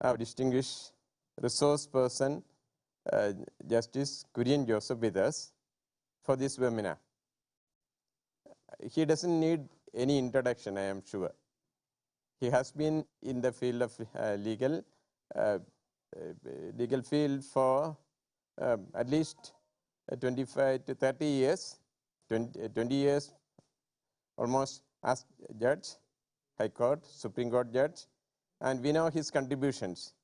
our distinguished resource person, Justice Kurian Joseph, with us for this webinar. He doesn't need any introduction, I am sure. He has been in the field of legal field for at least 25 to 30 years, 20 years almost as judge, High Court, Supreme Court judge, and we know his contributions.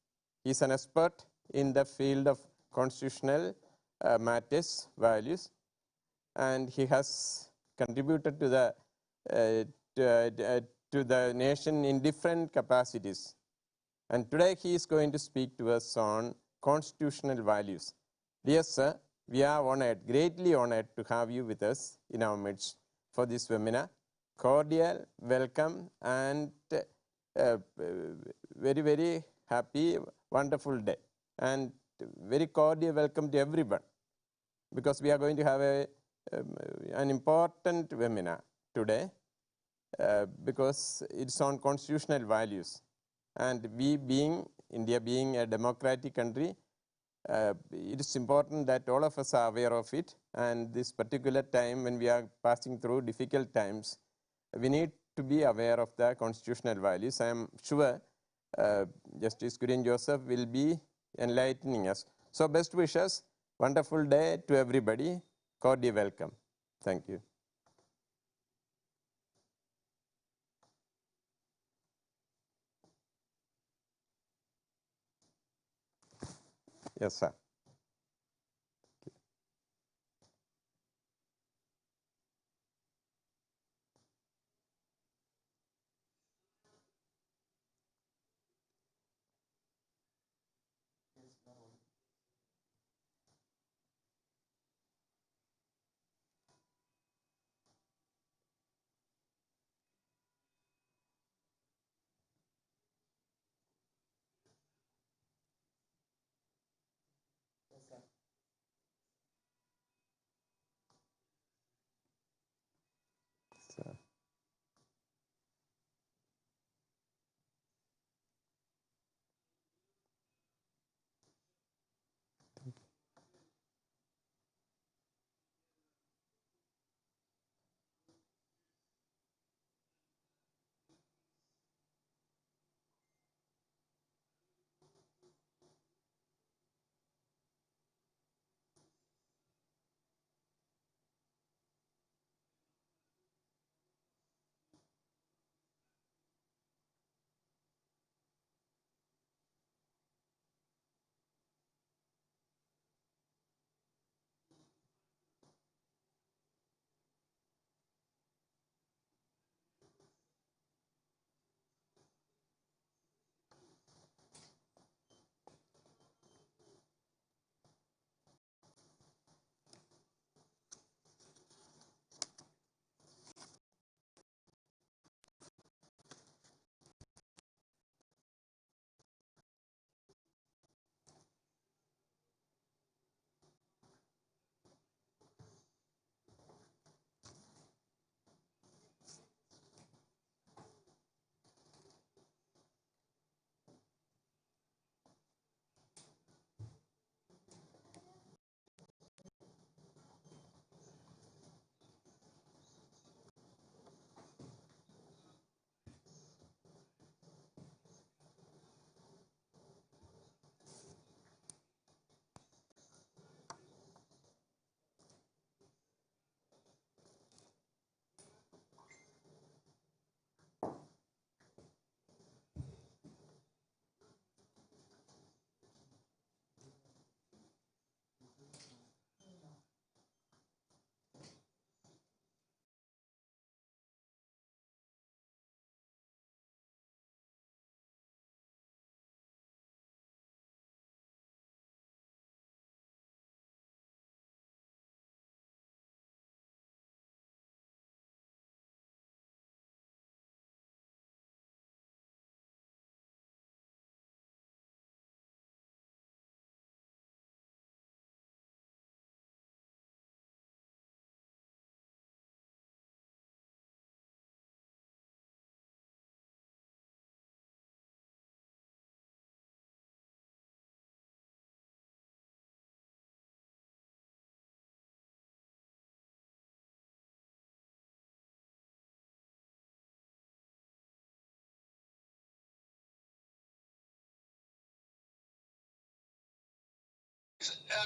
He is an expert in the field of constitutional matters, values, and he has contributed to the nation in different capacities. And today he is going to speak to us on constitutional values. Dear sir, we are honored, greatly honored to have you with us in our midst for this webinar. Cordial welcome and very, very happy, wonderful day. And very cordial welcome to everyone, because we are going to have an important webinar today because it's on constitutional values. And we being, India being a democratic country, it is important that all of us are aware of it. And this particular time when we are passing through difficult times, we need to be aware of the constitutional values. I am sure Justice Kurian Joseph will be enlightening us. So best wishes, wonderful day to everybody. Cordial welcome. Thank you. Yes, sir.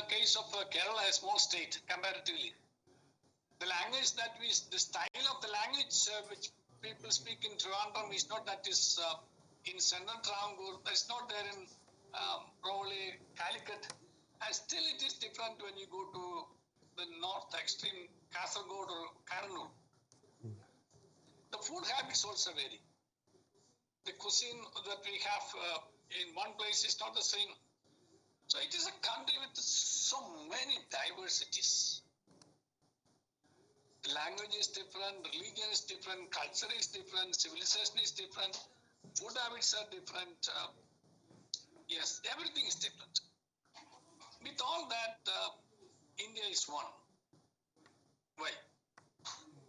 case of Kerala, a small state comparatively. The language that the style of the language which people speak in Trivandrum is not that is in Central Travancore, that's not there in probably Calicut, and still it is different when you go to the north extreme, Kasaragod or Kannur. The food habits also vary. The cuisine that we have in one place is not the same. So it is a country with so many diversities. Language is different, religion is different, culture is different, civilization is different, food habits are different. Yes, everything is different. With all that, India is one. Why?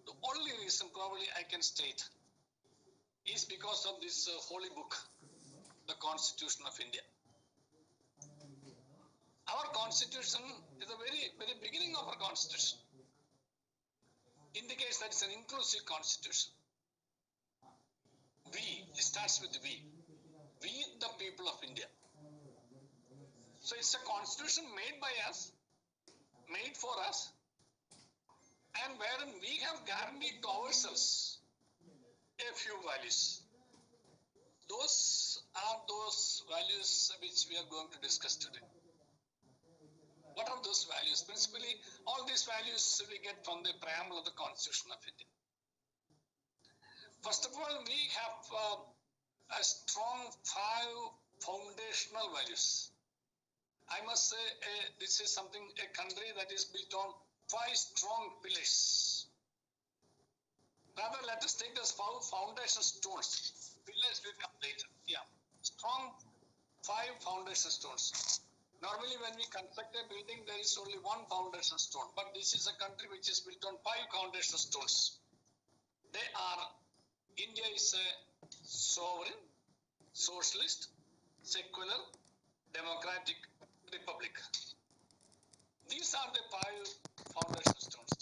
The only reason probably I can state is because of this holy book, the Constitution of India. Our Constitution is the very beginning of our Constitution. Indicates that it's an inclusive Constitution. We, it starts with we the people of India. So it's a Constitution made by us, made for us, and wherein we have guaranteed to ourselves a few values. Those are those values which we are going to discuss today. What are those values? Principally, all these values we get from the preamble of the Constitution of India. First of all, we have a strong 5 foundational values. I must say this is something, a country that is built on 5 strong pillars. Rather, let us take those 5 foundation stones. Pillars will come later. Yeah, strong 5 foundation stones. Normally, when we construct a building, there is only 1 foundation stone. But this is a country which is built on 5 foundation stones. They are, India is a sovereign, socialist, secular, democratic republic. These are the 5 foundation stones.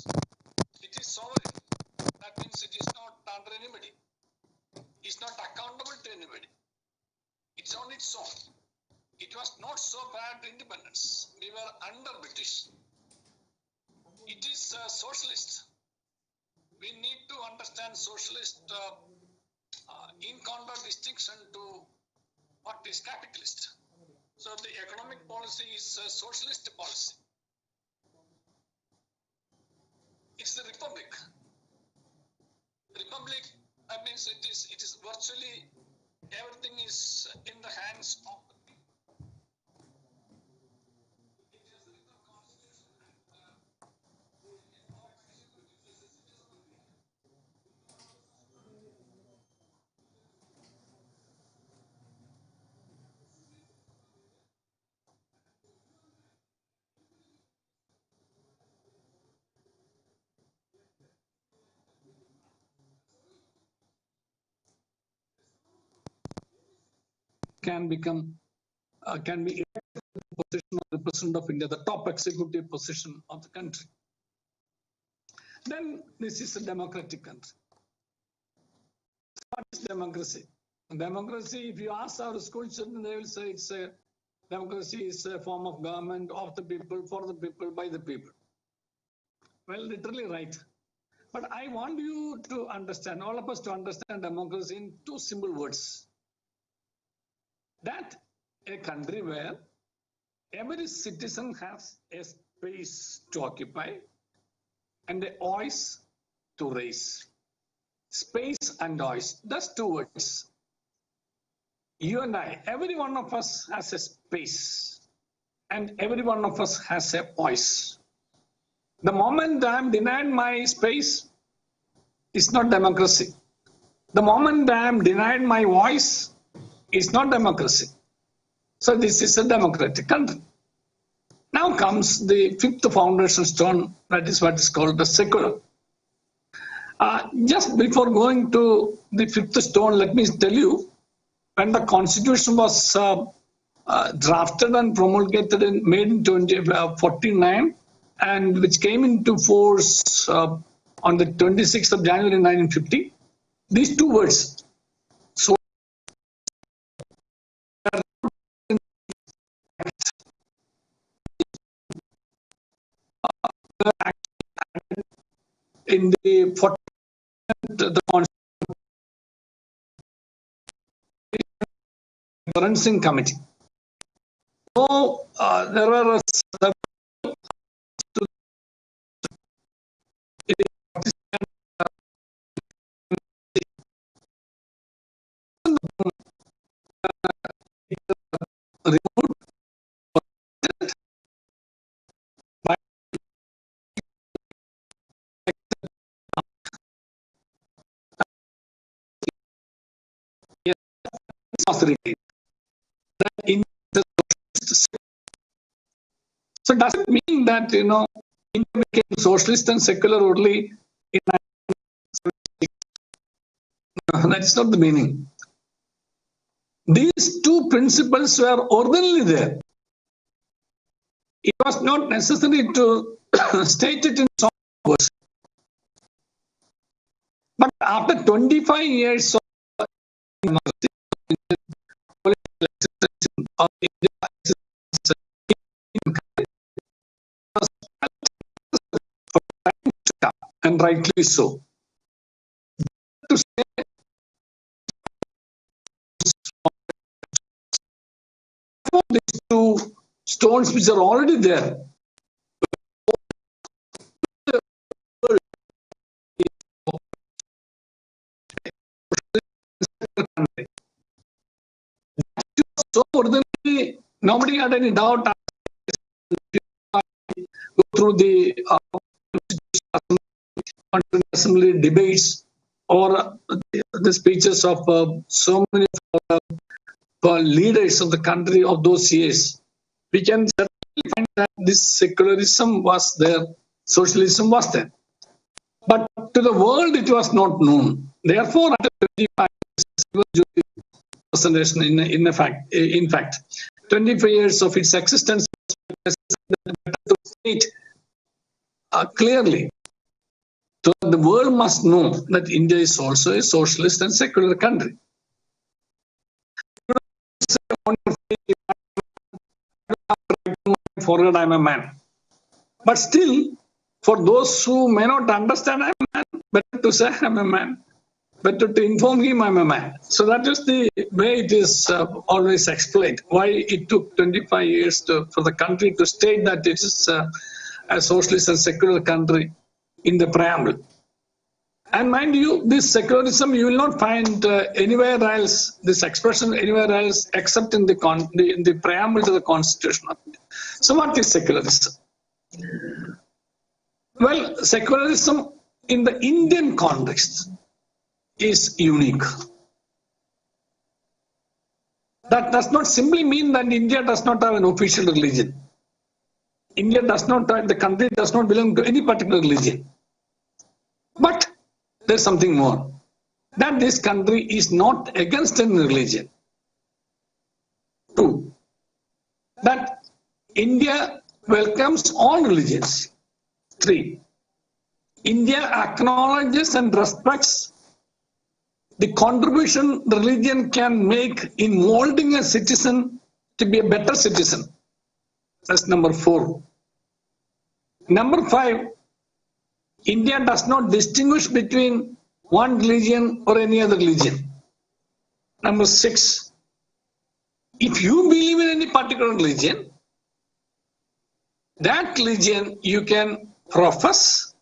It is sovereign. That means it is not under anybody. It's not accountable to anybody. It's on its own. It was not so bad independence. We were under British. It is socialist. We need to understand socialist in contradistinction to what is capitalist. So the economic policy is a socialist policy. It's the republic. Republic, that means it is virtually everything is in the hands of the people. Can be elected to the position of the President of India, the top executive position of the country. Then this is a democratic country. What is democracy? Democracy, if you ask our school children, they will say democracy is a form of government of the people, for the people, by the people. Well, literally right. But I want you to understand, all of us to understand democracy in 2 simple words. That a country where every citizen has a space to occupy and a voice to raise. Space and voice, that's 2 words. You and I, every one of us has a space and every one of us has a voice. The moment I am denied my space, it's not democracy. The moment I am denied my voice, it's not democracy. So this is a democratic country. Now comes the 5th foundation stone, that is what is called the secular. Just before going to the 5th stone, let me tell you, when the Constitution was drafted and promulgated and made in 1949, and which came into force on the 26th of January 1950, these 2 words, so in the 14th, the Conferencing Committee. So there were several removed by authority. So does it mean that India became socialist and secular only in 1976? No, that is not the meaning. These two principles were originally there. It was not necessary to state it in some words. But after 25 years of and rightly so. To say these two stones which are already there. So originally, nobody had any doubt go through the assembly debates or the speeches of so many leaders of the country of those years. We can certainly find that this secularism was there, socialism was there. But to the world, it was not known. Therefore, after 25 years, presentation in fact, 25 years of its existence, to state clearly, so the world must know that India is also a socialist and secular country. Forget I'm a man. But still, for those who may not understand I'm a man, better to say I'm a man. Better to inform him I'm a man. So that is the way it is always explained. Why it took 25 years for the country to state that it is a socialist and secular country in the preamble. And mind you, this secularism you will not find anywhere else, this expression anywhere else except in the preamble to the Constitution of India. So what is secularism? Well, secularism in the Indian context is unique. That does not simply mean that India does not have an official religion. India does not, the country does not belong to any particular religion. But there's something more. That this country is not against any religion. Two, that India welcomes all religions. Three, India acknowledges and respects the contribution the religion can make in molding a citizen to be a better citizen. That's number 4. Number 5, India does not distinguish between one religion or any other religion. Number 6, if you believe in any particular religion, that religion you can profess,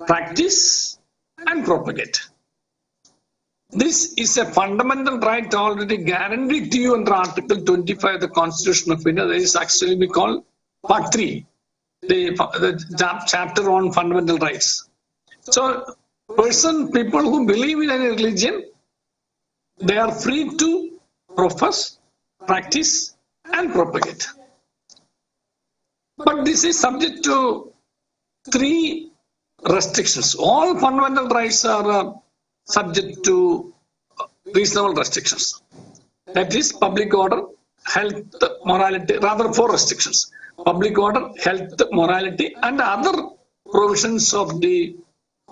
practice, and propagate. This is a fundamental right already guaranteed to you under Article 25 of the Constitution of India. That is actually we call Part 3, the chapter on fundamental rights. So, people who believe in any religion, they are free to profess, practice, and propagate. But this is subject to 3 restrictions. All fundamental rights are subject to reasonable restrictions. That is public order, health, morality, rather 4 restrictions. Public order, health, morality, and other provisions of the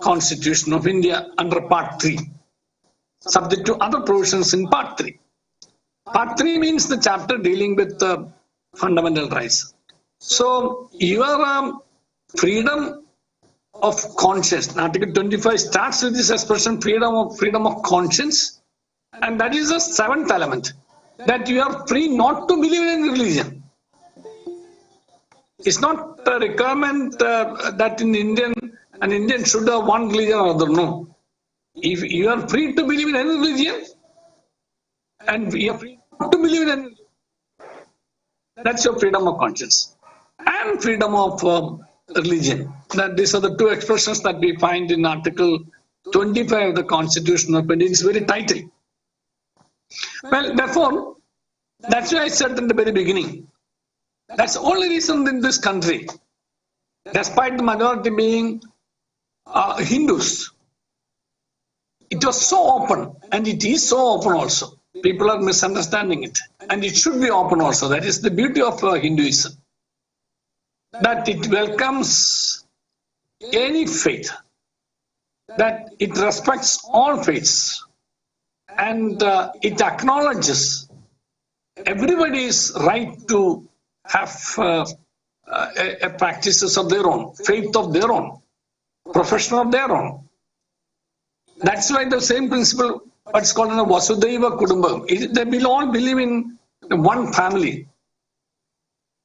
Constitution of India under Part 3. Subject to other provisions in Part 3. Part 3 means the chapter dealing with fundamental rights. So your freedom of conscience. Article 25 starts with this expression freedom of conscience, and that is the seventh element, that you are free not to believe in religion. It's not a requirement that an Indian should have one religion or other. No. If you are free to believe in any religion, and you are free not to believe in any religion, that's your freedom of conscience and freedom of religion. That these are the two expressions that we find in Article 25 of the Constitution of India. It's very title. Well, therefore, that's why I said in the very beginning, that's the only reason in this country, despite the majority being Hindus, it was so open, and it is so open also. People are misunderstanding it, and it should be open also. That is the beauty of Hinduism, that it welcomes any faith, that it respects all faiths, and it acknowledges everybody's right to have practices of their own, faith of their own, profession of their own. That's why the same principle, what's called a Vasudhaiva Kudumbakam, they will all believe in one family.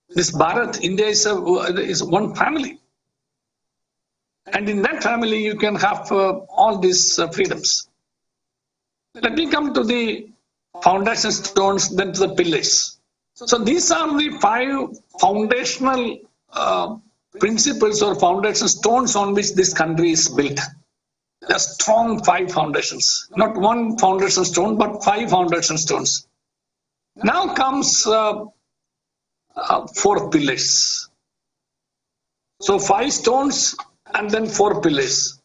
This Bharat, India is one family. And in that family, you can have all these freedoms. Let me come to the foundation stones, then to the pillars. So these are the 5 foundational principles or foundation stones on which this country is built. There are strong 5 foundations, not one foundation stone, but 5 foundation stones. Now comes 4 pillars. So 5 stones and then 4 pillars.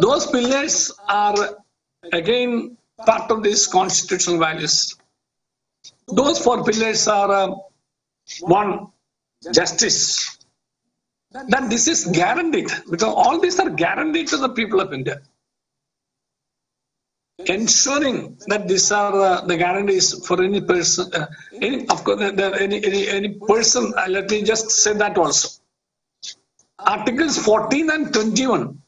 Those pillars are again part of these constitutional values. Those 4 pillars are 1, justice. Then this is guaranteed, because all these are guaranteed to the people of India. Ensuring that these are the guarantees for any person, any person. Let me just say that also. Articles 14 and 21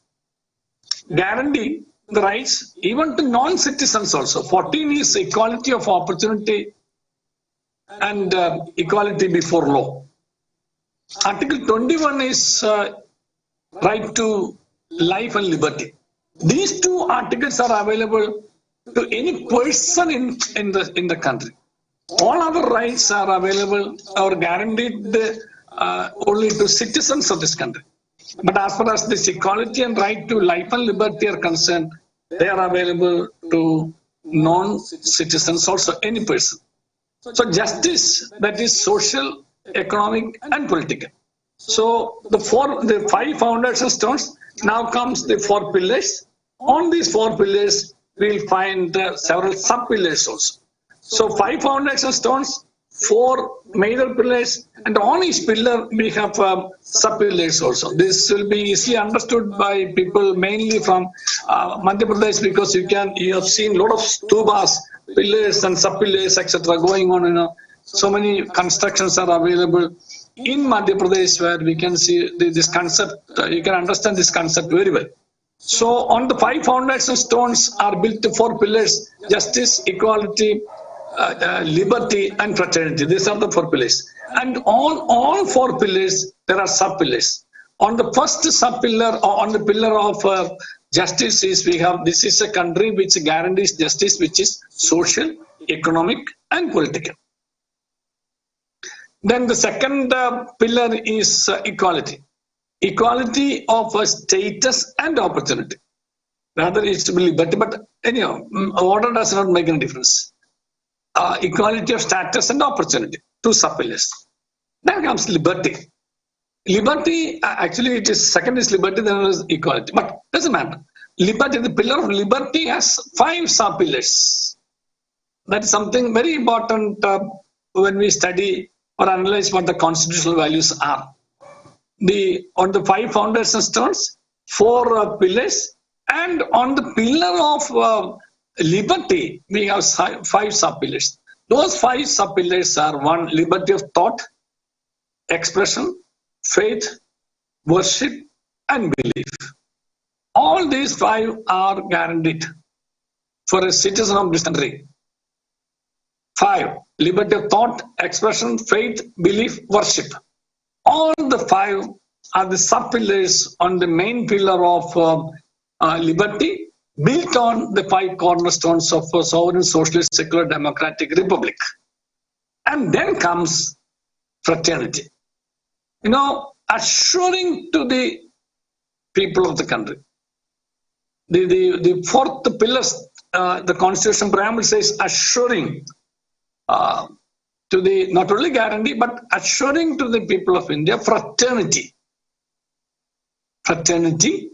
guarantee the rights even to non-citizens also. 14 is equality of opportunity and equality before law. Article 21 is right to life and liberty. These 2 articles are available to any person in the country. All other rights are available or guaranteed only to citizens of this country. But as far as this equality and right to life and liberty are concerned, they are available to non-citizens also, any person. So justice, that is social, economic and political. So the 5 foundation stones, now comes the 4 pillars. On these 4 pillars, we will find several sub-pillars also. So 5 foundation stones, 4 major pillars, and on each pillar we have sub-pillars also. This will be easily understood by people mainly from Madhya Pradesh, because you have seen a lot of stupas, pillars and sub-pillars, etc. going on. So many constructions are available in Madhya Pradesh where we can see this concept. You can understand this concept very well. So on the 5 foundation stones are built to 4 pillars: justice, equality, liberty and fraternity. These are the 4 pillars. And on all 4 pillars, there are sub-pillars. On the first sub-pillar, or on the pillar of justice, this is a country which guarantees justice, which is social, economic and political. Then the second pillar is equality. Equality of status and opportunity. Rather, it's liberty, but anyhow, order does not make any difference. Equality of status and opportunity, 2 sub-pillars. Then comes liberty. Liberty, actually, second is liberty, then it is equality, but doesn't matter. Liberty, the pillar of liberty has 5 sub-pillars. That is something very important when we study or analyze what the constitutional values are. On the 5 foundation stones, 4 pillars, and on the pillar of liberty, we have 5 sub-pillars. Those 5 sub-pillars are: 1, liberty of thought, expression, faith, worship, and belief. All these five are guaranteed for a citizen of this country. 5. Liberty of thought, expression, faith, belief, worship. All the 5 are the sub-pillars on the main pillar of liberty, built on the 5 cornerstones of a sovereign, socialist, secular, democratic republic. And then comes fraternity. Assuring to the people of the country. The 4th pillar, the Constitution preamble says assuring to the, not only guarantee, but assuring to the people of India fraternity. Fraternity,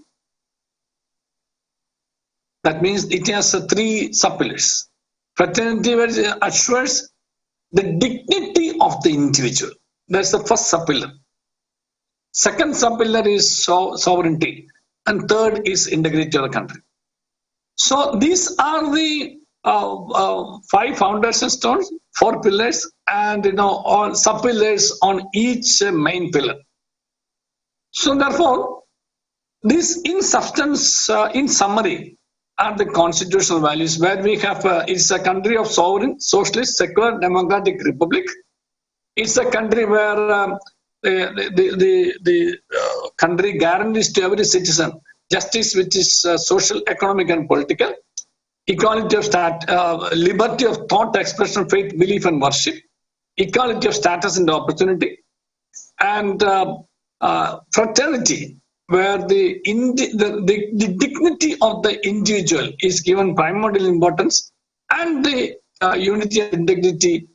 that means it has 3 sub-pillars. Fraternity assures the dignity of the individual. That's the first sub-pillar. Second sub-pillar is sovereignty. And third is integrity of the country. So these are the 5 foundation stones, 4 pillars, and all sub-pillars on each main pillar. So therefore, this in substance, in summary, are the constitutional values where we have, it's a country of sovereign, socialist, secular, democratic republic. It's a country where the country guarantees to every citizen justice, which is social, economic, and political, equality of liberty of thought, expression, faith, belief, and worship, equality of status and opportunity, and fraternity, where the dignity of the individual is given primordial importance, and the unity and integrity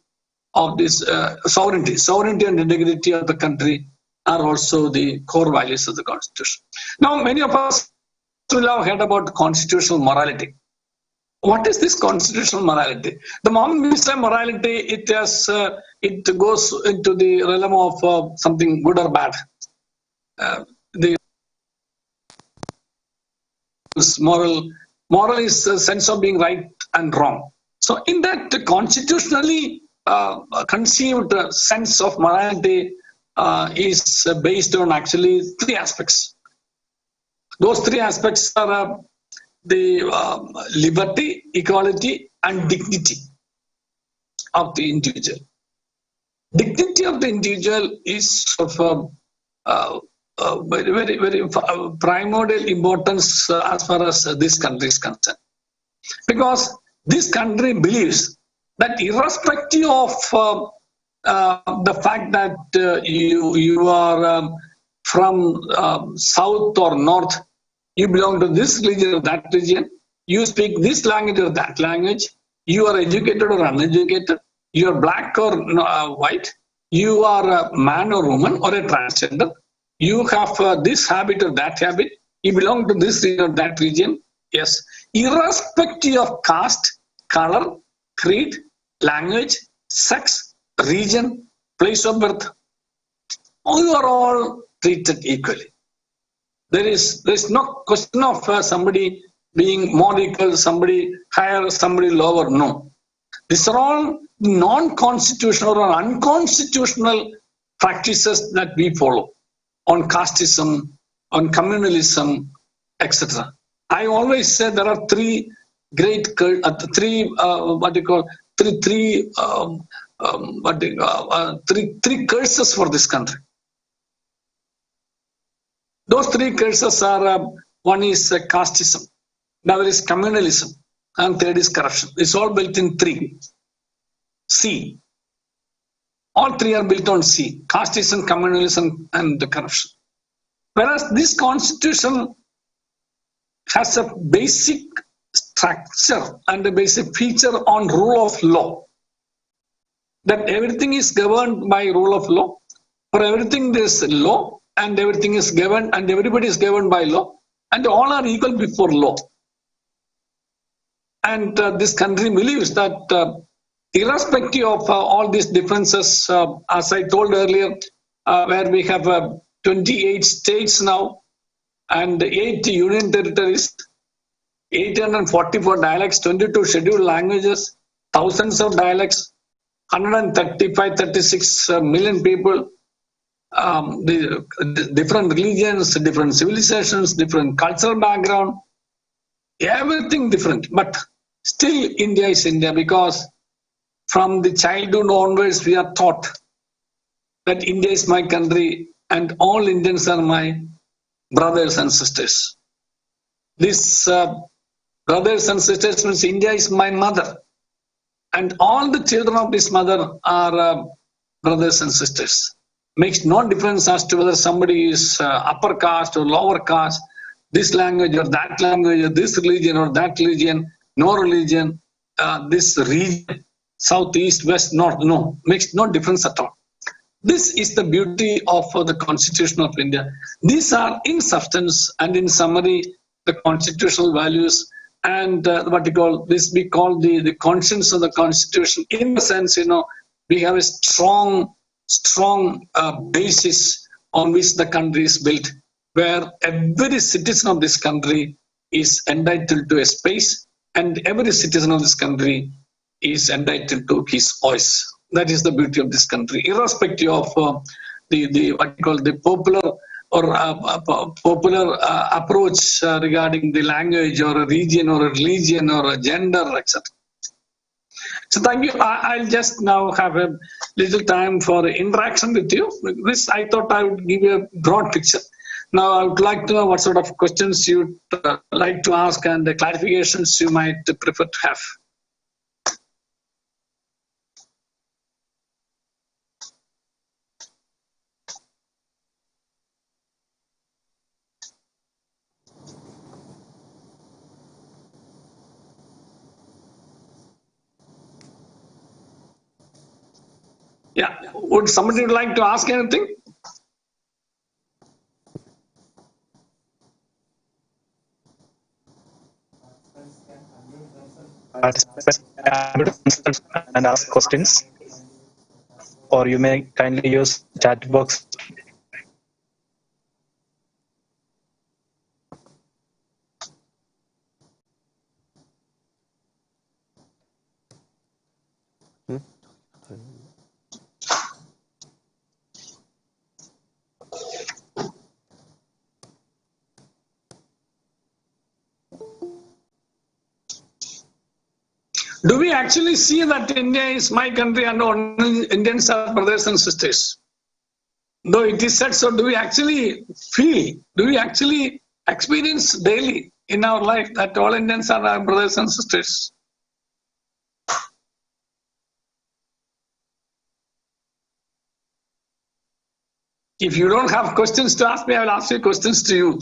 of this sovereignty and integrity of the country are also the core values of the Constitution. Now, many of us will have heard about constitutional morality. What is this constitutional morality? The moment we say morality, it goes into the realm of something good or bad. The moral is a sense of being right and wrong. So, in that constitutionally conceived sense of morality is based on actually 3 aspects. Those 3 aspects are the liberty, equality, and dignity of the individual. Dignity of the individual is of very primordial importance as far as this country is concerned. Because this country believes that irrespective of the fact that you are from south or north, you belong to this region or that region, you speak this language or that language, you are educated or uneducated, you are black or white, you are a man or woman or a transgender, you have this habit or that habit, you belong to this region or that region, yes, irrespective of caste, color, creed, language, sex, region, place of birth, you are all treated equally. There is no question of somebody being more equal, somebody higher, somebody lower. No. These are all non-constitutional or unconstitutional practices that we follow on casteism, on communalism, etc. I always say there are 3 great, three curses for this country. Those 3 curses are, one is casteism, another is communalism, and third is corruption. It's all built in 3. C. All 3 are built on C. Casteism, communalism, and the corruption. Whereas this constitution has a basic structure and a basic feature on rule of law. That everything is governed by rule of law. For everything there is law, and everything is governed, and everybody is governed by law, and all are equal before law. And this country believes that irrespective of all these differences, as I told earlier, where we have 28 states now, and 8 union territories, 844 dialects, 22 scheduled languages, thousands of dialects, 135-36 million people, the different religions, different civilizations, different cultural background, everything different. But still India is India, because from the childhood onwards we are taught that India is my country and all Indians are my brothers and sisters. This brothers and sisters means India is my mother, and all the children of this mother are brothers and sisters. Makes no difference as to whether somebody is upper caste or lower caste, this language or that language, or this religion or that religion, no religion, this region, south, east, west, north, no, makes no difference at all. This is the beauty of the Constitution of India. These are in substance and in summary the constitutional values, and what we call this, we call the conscience of the Constitution. In the sense, we have a strong basis on which the country is built, where every citizen of this country is entitled to a space, and every citizen of this country is entitled to his voice. That is the beauty of this country, irrespective of the what you call the popular or popular approach regarding the language or a region or a religion or a gender, etc. So thank you. I'll just now have a little time for interaction with you. This, I thought I would give you a broad picture. Now I would like to know what sort of questions you'd like to ask and the clarifications you might prefer to have. Yeah, would somebody like to ask anything? Participants and ask questions, or you may kindly use chat box. Do we actually see that India is my country and all Indians are brothers and sisters? Though it is said so, do we actually feel, do we actually experience daily in our life that all Indians are our brothers and sisters? If you don't have questions to ask me, I will ask you questions to you.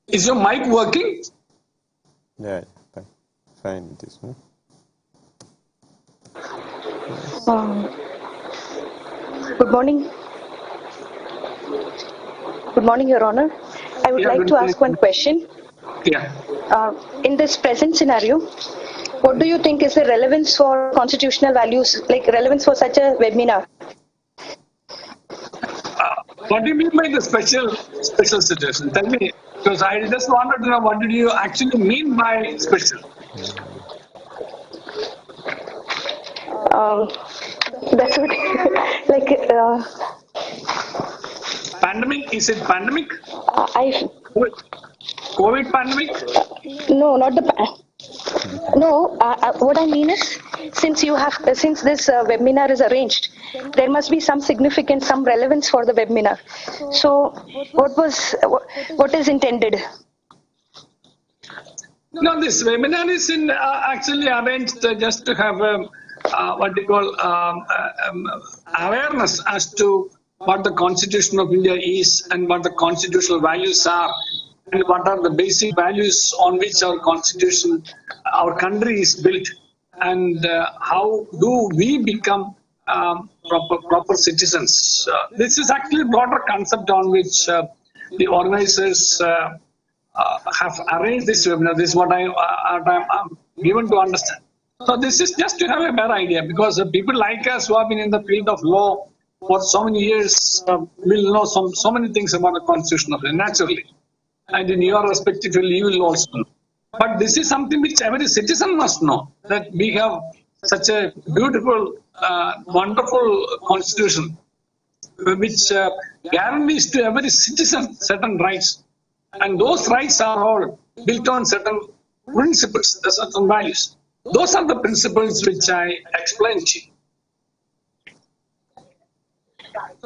Is your mic working? Yeah, fine it is. Good morning. Good morning, Your Honor. I would like to ask one question. Yeah. In this present scenario, what do you think is the relevance for constitutional values, like relevance for such a webinar? What do you mean by the special situation? Tell me, because I just wanted to know what did you actually mean by special? That's what, like, pandemic? Is it pandemic? COVID pandemic? No, not the. No, what I mean is, since this webinar is arranged, there must be some significance, some relevance for the webinar. So, what is intended? No, this webinar is actually arranged just to have what you call awareness as to what the Constitution of India is and what the constitutional values are, and what are the basic values on which our constitution, our country is built, and how do we become proper citizens. This is actually a broader concept on which the organizers have arranged this webinar. This is what I'm given to understand. So this is just to have a better idea, because people like us who have been in the field of law for so many years will know so many things about the Constitution of India, naturally. And in your respective field, you will also know. But this is something which every citizen must know, that we have such a beautiful, wonderful Constitution, which guarantees to every citizen certain rights. And those rights are all built on certain principles, certain values. Those are the principles which I explained to you.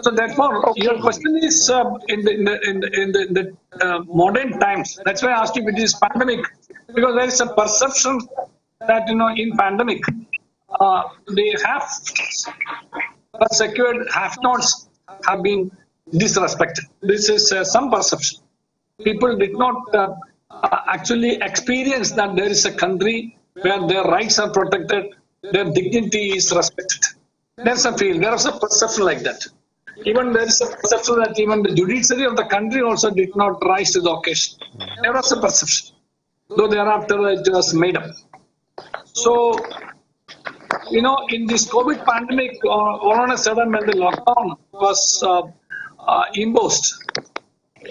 So therefore, your question is in the modern times. That's why I asked you if it is pandemic, because there is a perception that in pandemic the secured have-nots have been disrespected. This is some perception. People did not actually experience that there is a country where their rights are protected, their dignity is respected. There's a feel, there is a perception like that. Even there is a perception that even the judiciary of the country also did not rise to the occasion. There was a perception, though thereafter it was made up. So, in this COVID pandemic, all on a sudden when the lockdown was imposed,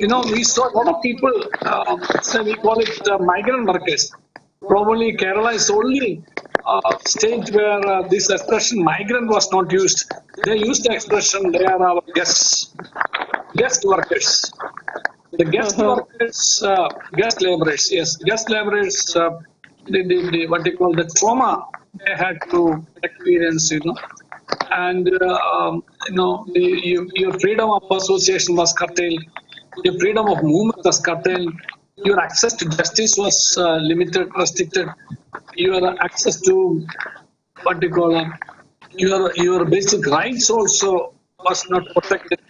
we saw a lot of people, we call it migrant workers. Probably Kerala is only state where this expression migrant was not used. They used the expression, they are our guest workers. The guest workers, guest laborers, yes, guest laborers, the what they call the trauma they had to experience, and your freedom of association was curtailed, your freedom of movement was curtailed, your access to justice was limited, restricted, your access to what you call your basic rights also was not protected.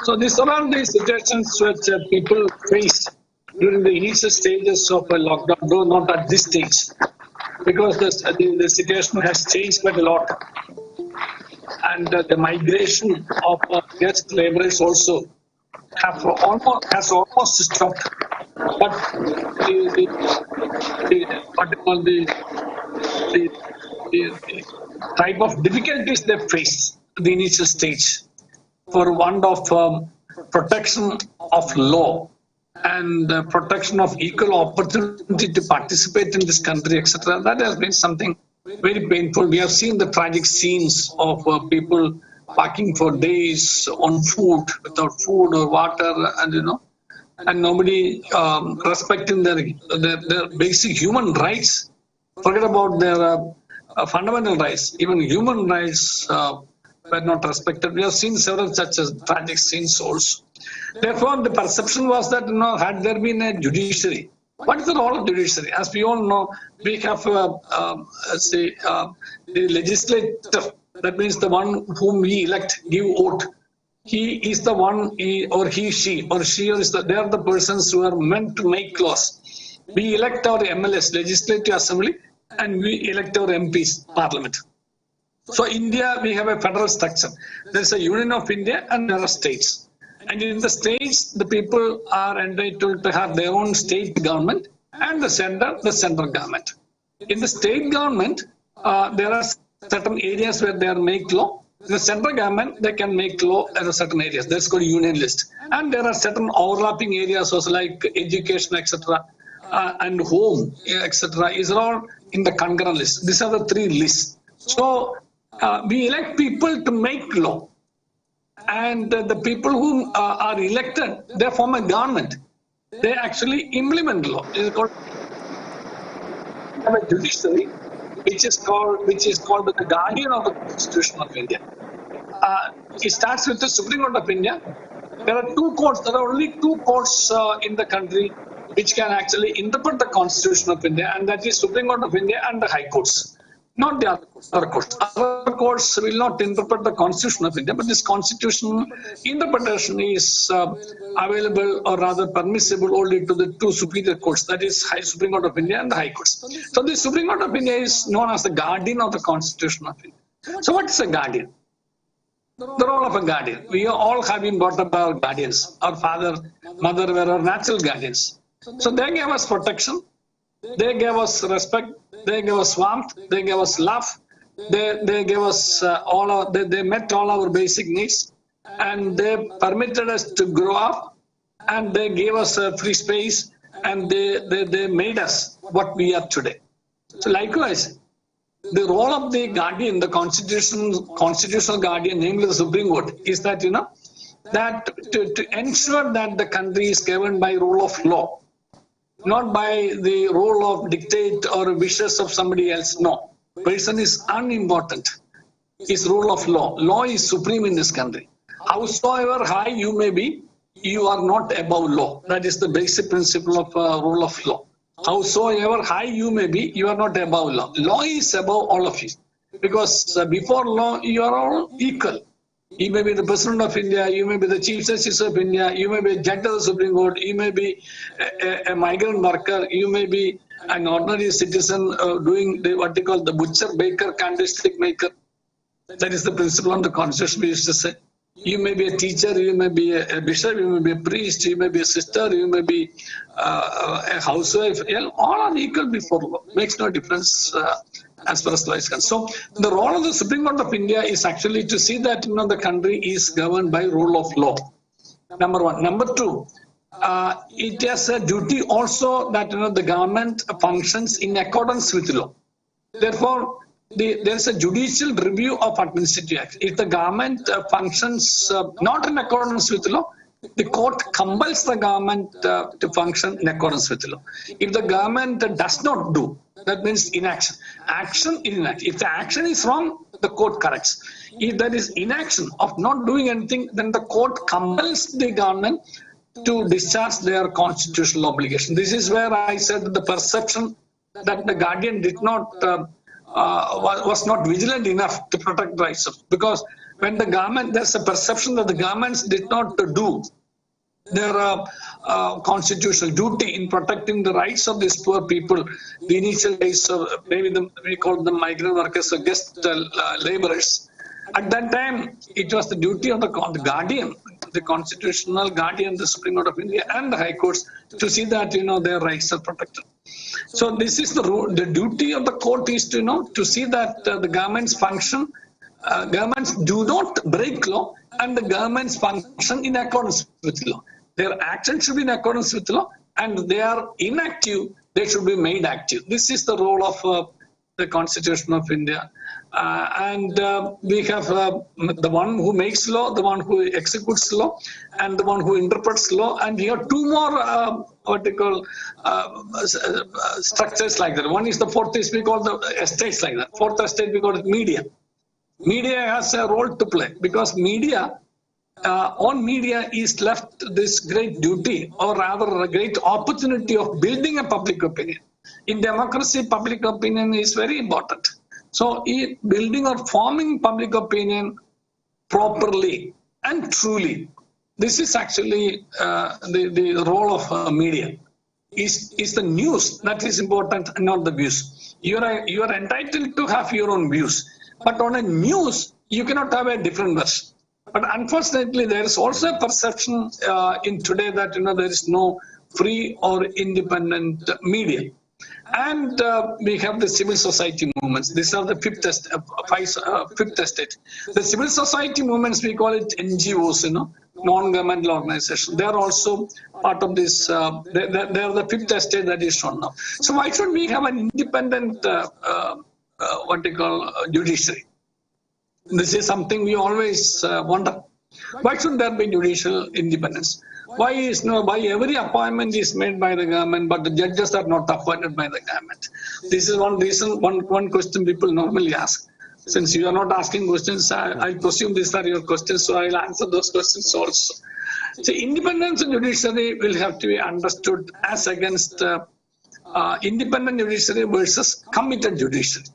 So these are all the situations which people faced during the initial stages of a lockdown, though not at this stage, because the situation has changed quite a lot, and the migration of guest laborers also has almost stopped. But the type of difficulties they face at the initial stage for want of protection of law and protection of equal opportunity to participate in this country, etc., that has been something very painful. We have seen the tragic scenes of people parking for days on foot, without food or water, and nobody respecting their basic human rights. Forget about their fundamental rights. Even human rights were not respected. We have seen several such tragic scenes also. Therefore, the perception was that had there been a judiciary, what is the role of judiciary? As we all know, we have the legislator. That means the one whom we elect, give vote. He is the one, she, they are the persons who are meant to make laws. We elect our MLS, Legislative Assembly, and we elect our MPs, Parliament. So India, we have a federal structure. There is a Union of India and there are states. And in the states, the people are entitled to have their own state government, and the central government. In the state government, there are certain areas where they make law. In the central government, they can make law in certain areas. That's called union list. And there are certain overlapping areas also, like education, etc., and home, etc. is all in the concurrent list. These are the three lists. So we elect people to make law. And the people who are elected, they form a government. They actually implement law. It is called a judiciary, which is called the guardian of the Constitution of India. It starts with the Supreme Court of India. There are two courts. There are only two courts in the country which can actually interpret the Constitution of India, and that is Supreme Court of India and the High Courts. Not the other courts. Other courts will not interpret the Constitution of India, but this Constitution interpretation is available, or rather permissible, only to the two superior courts, that is Supreme Court of India and the High Courts. So the Supreme Court of India is known as the guardian of the Constitution of India. So what is a guardian? The role of a guardian. We all have been brought up by our guardians. Our father, mother were our natural guardians. So they gave us protection. They gave us respect. they gave us warmth, they gave us love, they gave us they met all our basic needs, and they permitted us to grow up, and they gave us a free space, and they made us what we are today. So likewise, the role of the guardian, the constitutional guardian, namely the Supreme Court, is that, that to ensure that the country is governed by rule of law, not by the role of dictate or wishes of somebody else. No, person is unimportant. It's rule of law. Law is supreme in this country. Howsoever high you may be, you are not above law. That is the basic principle of rule of law. Howsoever high you may be, you are not above law. Law is above all of you. Because before law, you are all equal. You may be the President of India, you may be the Chief Justice of India, you may be a judge of the Supreme Court, you may be a migrant worker, you may be an ordinary citizen doing what they call the butcher, baker, candlestick maker. That is the principle of the Constitution we used to say. You may be a teacher, you may be a bishop, you may be a priest, you may be a sister, you may be a housewife. All are equal before law. Makes no difference as far as law is concerned. So the role of the Supreme Court of India is actually to see that the country is governed by rule of law. Number one. Number two, it has a duty also that the government functions in accordance with law. Therefore, there is a judicial review of administrative acts. If the government functions not in accordance with law, the court compels the government to function in accordance with law. If the government does not do, that means inaction. Action in inaction. If the action is wrong, the court corrects. If there is inaction of not doing anything, then the court compels the government to discharge their constitutional obligation. This is where I said the perception that the guardian did not was not vigilant enough to protect rights, because when the government, there's a perception that the governments did not do their constitutional duty in protecting the rights of these poor people, the initial days of maybe we call them migrant workers or guest laborers. At that time, it was the duty of the guardian, the constitutional guardian, the Supreme Court of India and the High Courts, to see that their rights are protected. So this is the rule. The duty of the court is to see that the governments function, governments do not break law, and the governments function in accordance with law. Their actions should be in accordance with law, and they are inactive, they should be made active. This is the role of the Constitution of India. We have the one who makes law, the one who executes law, and the one who interprets law. And we have two more structures like that. One is the fourth, is we call the estates like that. Fourth estate, we call it media. Media has a role to play, because media, on media is left this great duty, or rather a great opportunity of building a public opinion. In democracy, public opinion is very important. So building or forming public opinion properly and truly, this is actually the role of media. Is the news that is important, and not the views. You are entitled to have your own views, but on a news you cannot have a different version. But unfortunately, there is also a perception in today that there is no free or independent media. And we have the civil society movements. These are the fifth estate. The civil society movements, we call it NGOs, non-governmental organizations. They are also part of this. They are the fifth estate that is shown now. So why should we have an independent, judiciary? This is something we always wonder. Why should there be judicial independence? Why every appointment is made by the government, but the judges are not appointed by the government? This is one reason, one question people normally ask. Since you are not asking questions, I presume these are your questions, so I'll answer those questions also. So independence of judiciary will have to be understood as against independent judiciary versus committed judiciary.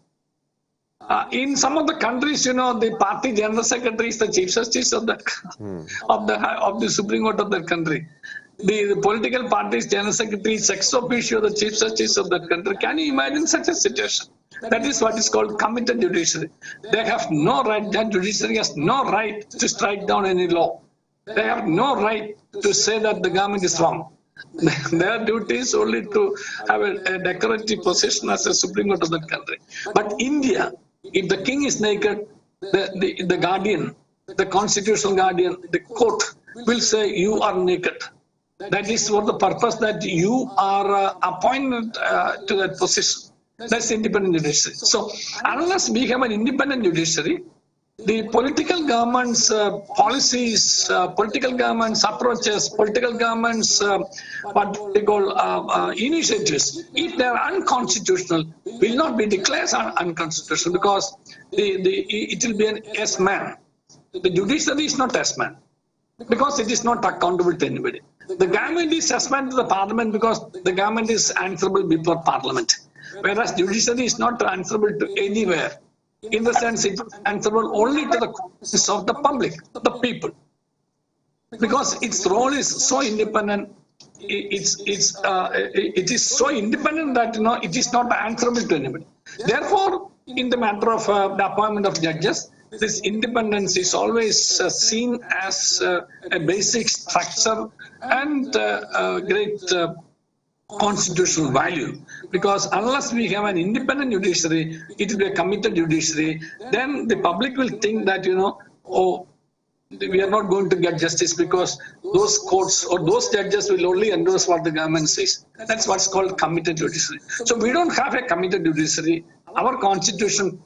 In some of the countries, the party general secretary is the chief justice of that of the Supreme Court of that country. The political party's general secretary is ex officio the chief justice of that country. Can you imagine such a situation? That is what is called committed judiciary. They have no right. That judiciary has no right to strike down any law. They have no right to say that the government is wrong. Their duty is only to have a decorative position as a Supreme Court of that country. But India, if the king is naked, the guardian, the constitutional guardian, the court will say you are naked. That is for the purpose that you are appointed to that position. That's independent judiciary. So unless we have an independent judiciary, the political government's policies, political government's approaches, political government's what they call initiatives, if they are unconstitutional, will not be declared unconstitutional because it will be an yes man. The judiciary is not yes man because it is not accountable to anybody. The government is yes man to the parliament because the government is answerable before parliament, whereas judiciary is not answerable to anywhere. In the sense, it is answerable only to the conscience of the public, the people, because its role is so independent. It is so independent that it is not answerable to anybody. Therefore, in the matter of the appointment of judges, this independence is always seen as a basic structure and great constitutional value, because unless we have an independent judiciary, it will be a committed judiciary, then the public will think that, oh, we are not going to get justice because those courts or those judges will only endorse what the government says. That's what's called committed judiciary. So we don't have a committed judiciary. Our constitution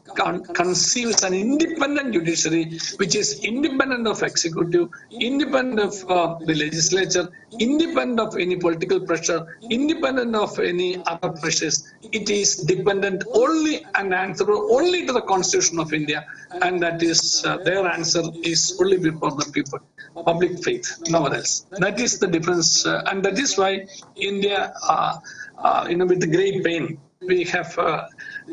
conceives an independent judiciary, which is independent of executive, independent of the legislature, independent of any political pressure, independent of any other pressures. It is dependent only and answerable only to the Constitution of India, and that is their answer is only before the people. Public faith, nowhere else. That is the difference, and that is why India, with great pain, we have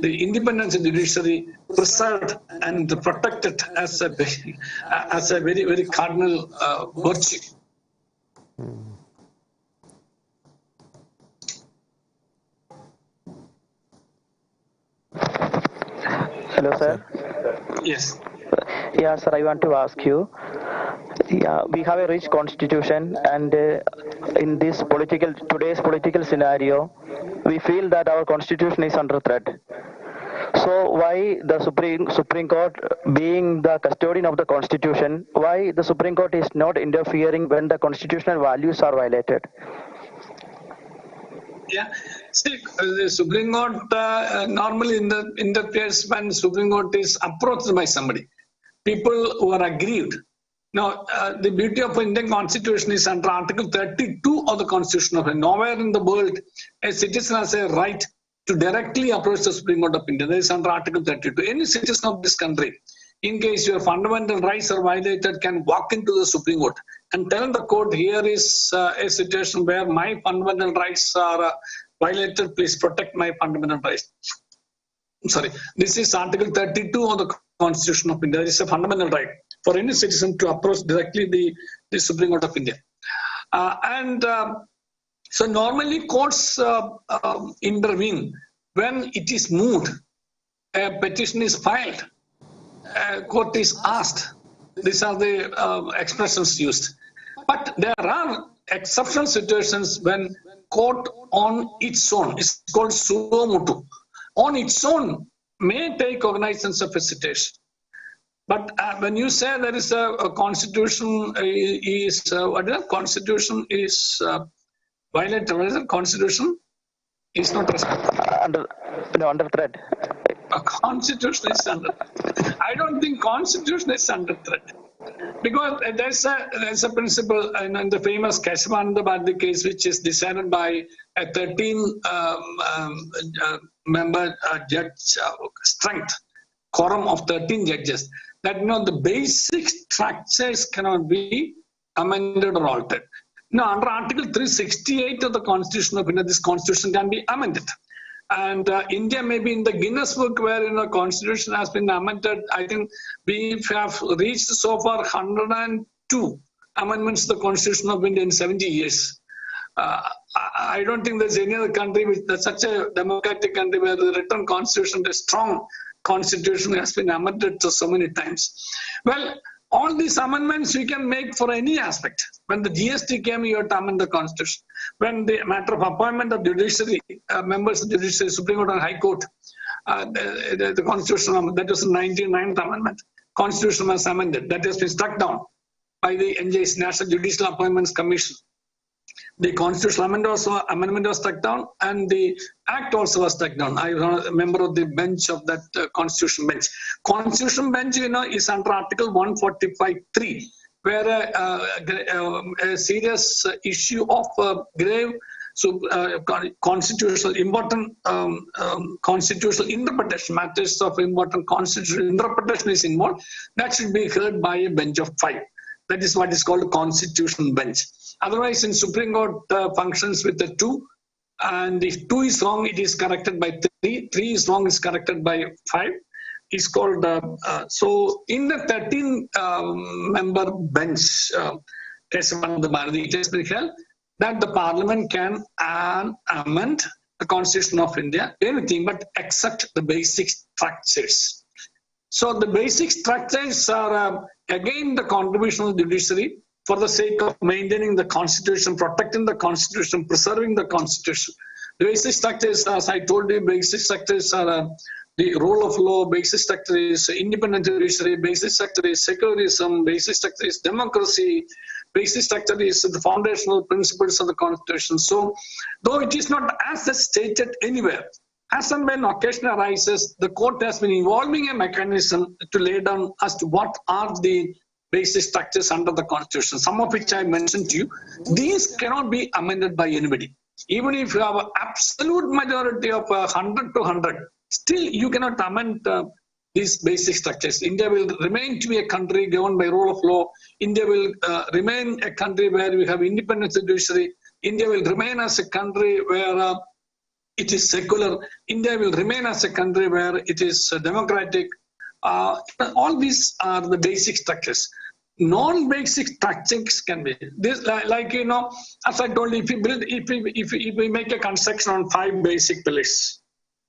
the independence of the judiciary preserved and protected as a very, very cardinal virtue. Hello, sir. Yes. Yeah, sir, I want to ask you. Yeah, we have a rich constitution, and in this today's political scenario, we feel that our constitution is under threat. So why the Supreme Court, being the custodian of the constitution, why the Supreme Court is not interfering when the constitutional values are violated? Yeah, see, the Supreme Court normally interferes when Supreme Court is approached by somebody, people who are aggrieved. Now, the beauty of Indian Constitution is under Article 32 of the Constitution of India. Nowhere in the world a citizen has a right to directly approach the Supreme Court of India. That is under Article 32. Any citizen of this country, in case your fundamental rights are violated, can walk into the Supreme Court and tell the court, here is a situation where my fundamental rights are violated. Please protect my fundamental rights. Sorry, this is Article 32 of the Constitution of India. It is a fundamental right for any citizen to approach directly the Supreme Court of India. So normally courts intervene when it is moved, a petition is filed, a court is asked. These are the expressions used. But there are exceptional situations when court on its own, it's called suo motu, on its own may take cognizance of a situation. But when you say there is a constitution constitution is violated, what is it? Constitution is not respected. Under threat. A constitution is under threat. I don't think constitution is under threat. Because there's a principle in the famous Keshavananda Bharati case, which is decided by a 13-member judge strength, quorum of 13 judges, that the basic structures cannot be amended or altered. Now, under Article 368 of the Constitution of India, this Constitution can be amended. And India may be in the Guinness Book where the Constitution has been amended. I think we have reached so far 102 amendments to the Constitution of India in 70 years. I don't think there's any other country with such a democratic country where the written Constitution, the strong Constitution, has been amended so many times. Well, all these amendments you can make for any aspect. When the GST came, you had to amend the constitution. When the matter of appointment of judiciary, members of the judiciary, Supreme Court and High Court, the constitution, that was the 99th amendment. Constitution was amended. That has been struck down by the NJC, National Judicial Appointments Commission. The constitutional amendment was struck down, and the act also was struck down. I was a member of the bench of that constitution bench. Constitution bench, is under Article 145(3), where a serious issue of grave constitutional important constitutional interpretation, matters of important constitutional interpretation is involved. That should be heard by a bench of 5. That is what is called a constitutional bench. Otherwise, in Supreme Court functions with the 2, and if 2 is wrong, it is corrected by 3. 3 is wrong, is corrected by 5. It's called so in the 13-member bench, it has been held that the Parliament can amend the Constitution of India, anything but except the basic structures. So the basic structures are again the contribution of the judiciary for the sake of maintaining the Constitution, protecting the Constitution, preserving the Constitution. The basic structures, as I told you, basic structures are the rule of law, basic structure is independent judiciary, basic structure is secularism, basic structure is democracy, basic structure is the foundational principles of the Constitution. So, though it is not as stated anywhere, as and when occasion arises, the court has been evolving a mechanism to lay down as to what are the basic structures under the Constitution, some of which I mentioned to you. These cannot be amended by anybody. Even if you have an absolute majority of 100 to 100, still you cannot amend these basic structures. India will remain to be a country governed by rule of law. India will remain a country where we have independent judiciary. India will remain as a country where it is secular. India will remain as a country where it is democratic. All these are the basic structures. Non-basic structures can be this, like as I told you, if we make a construction on 5 basic pillars,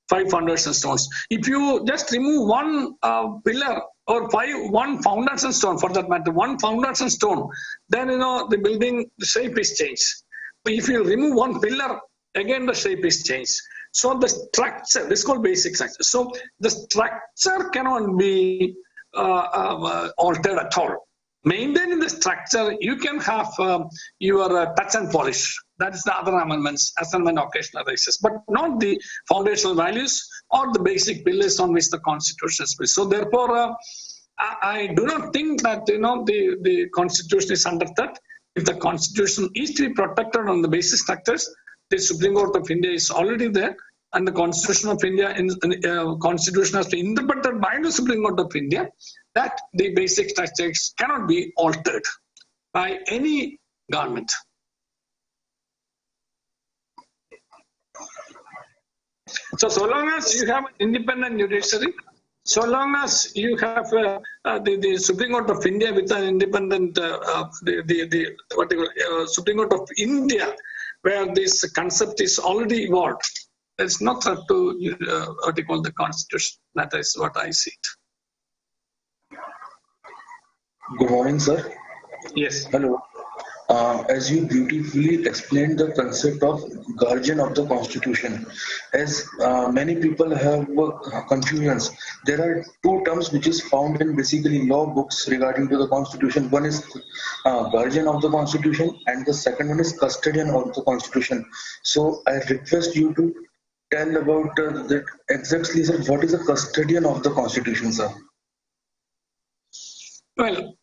5 foundation stones. If you just remove one pillar or one foundation stone, for that matter, one foundation stone, then the building shape is changed. But if you remove one pillar, again the shape is changed. So the structure, this is called basic structure. So the structure cannot be altered at all. Maintaining the structure, you can have your touch and polish. That is the other amendments as and when occasion arises, but not the foundational values or the basic pillars on which the Constitution is based. So therefore, I do not think that the Constitution is under threat. If the Constitution is to be protected on the basic structures, the Supreme Court of India is already there, and the Constitution of India, Constitution has been interpreted by the Supreme Court of India that the basic structures cannot be altered by any government. So long as you have an independent judiciary, so long as you have the Supreme Court of India with an independent, Supreme Court of India, where this concept is already evolved, there's no threat to the Constitution. That is what I see it. Good morning, sir. Yes. Hello. As you beautifully explained the concept of guardian of the Constitution, as many people have confusions, there are 2 terms which is found in basically law books regarding to the Constitution. One is guardian of the Constitution, and the second one is custodian of the Constitution. So I request you to tell about that exactly, sir, what is a custodian of the Constitution, sir? Well,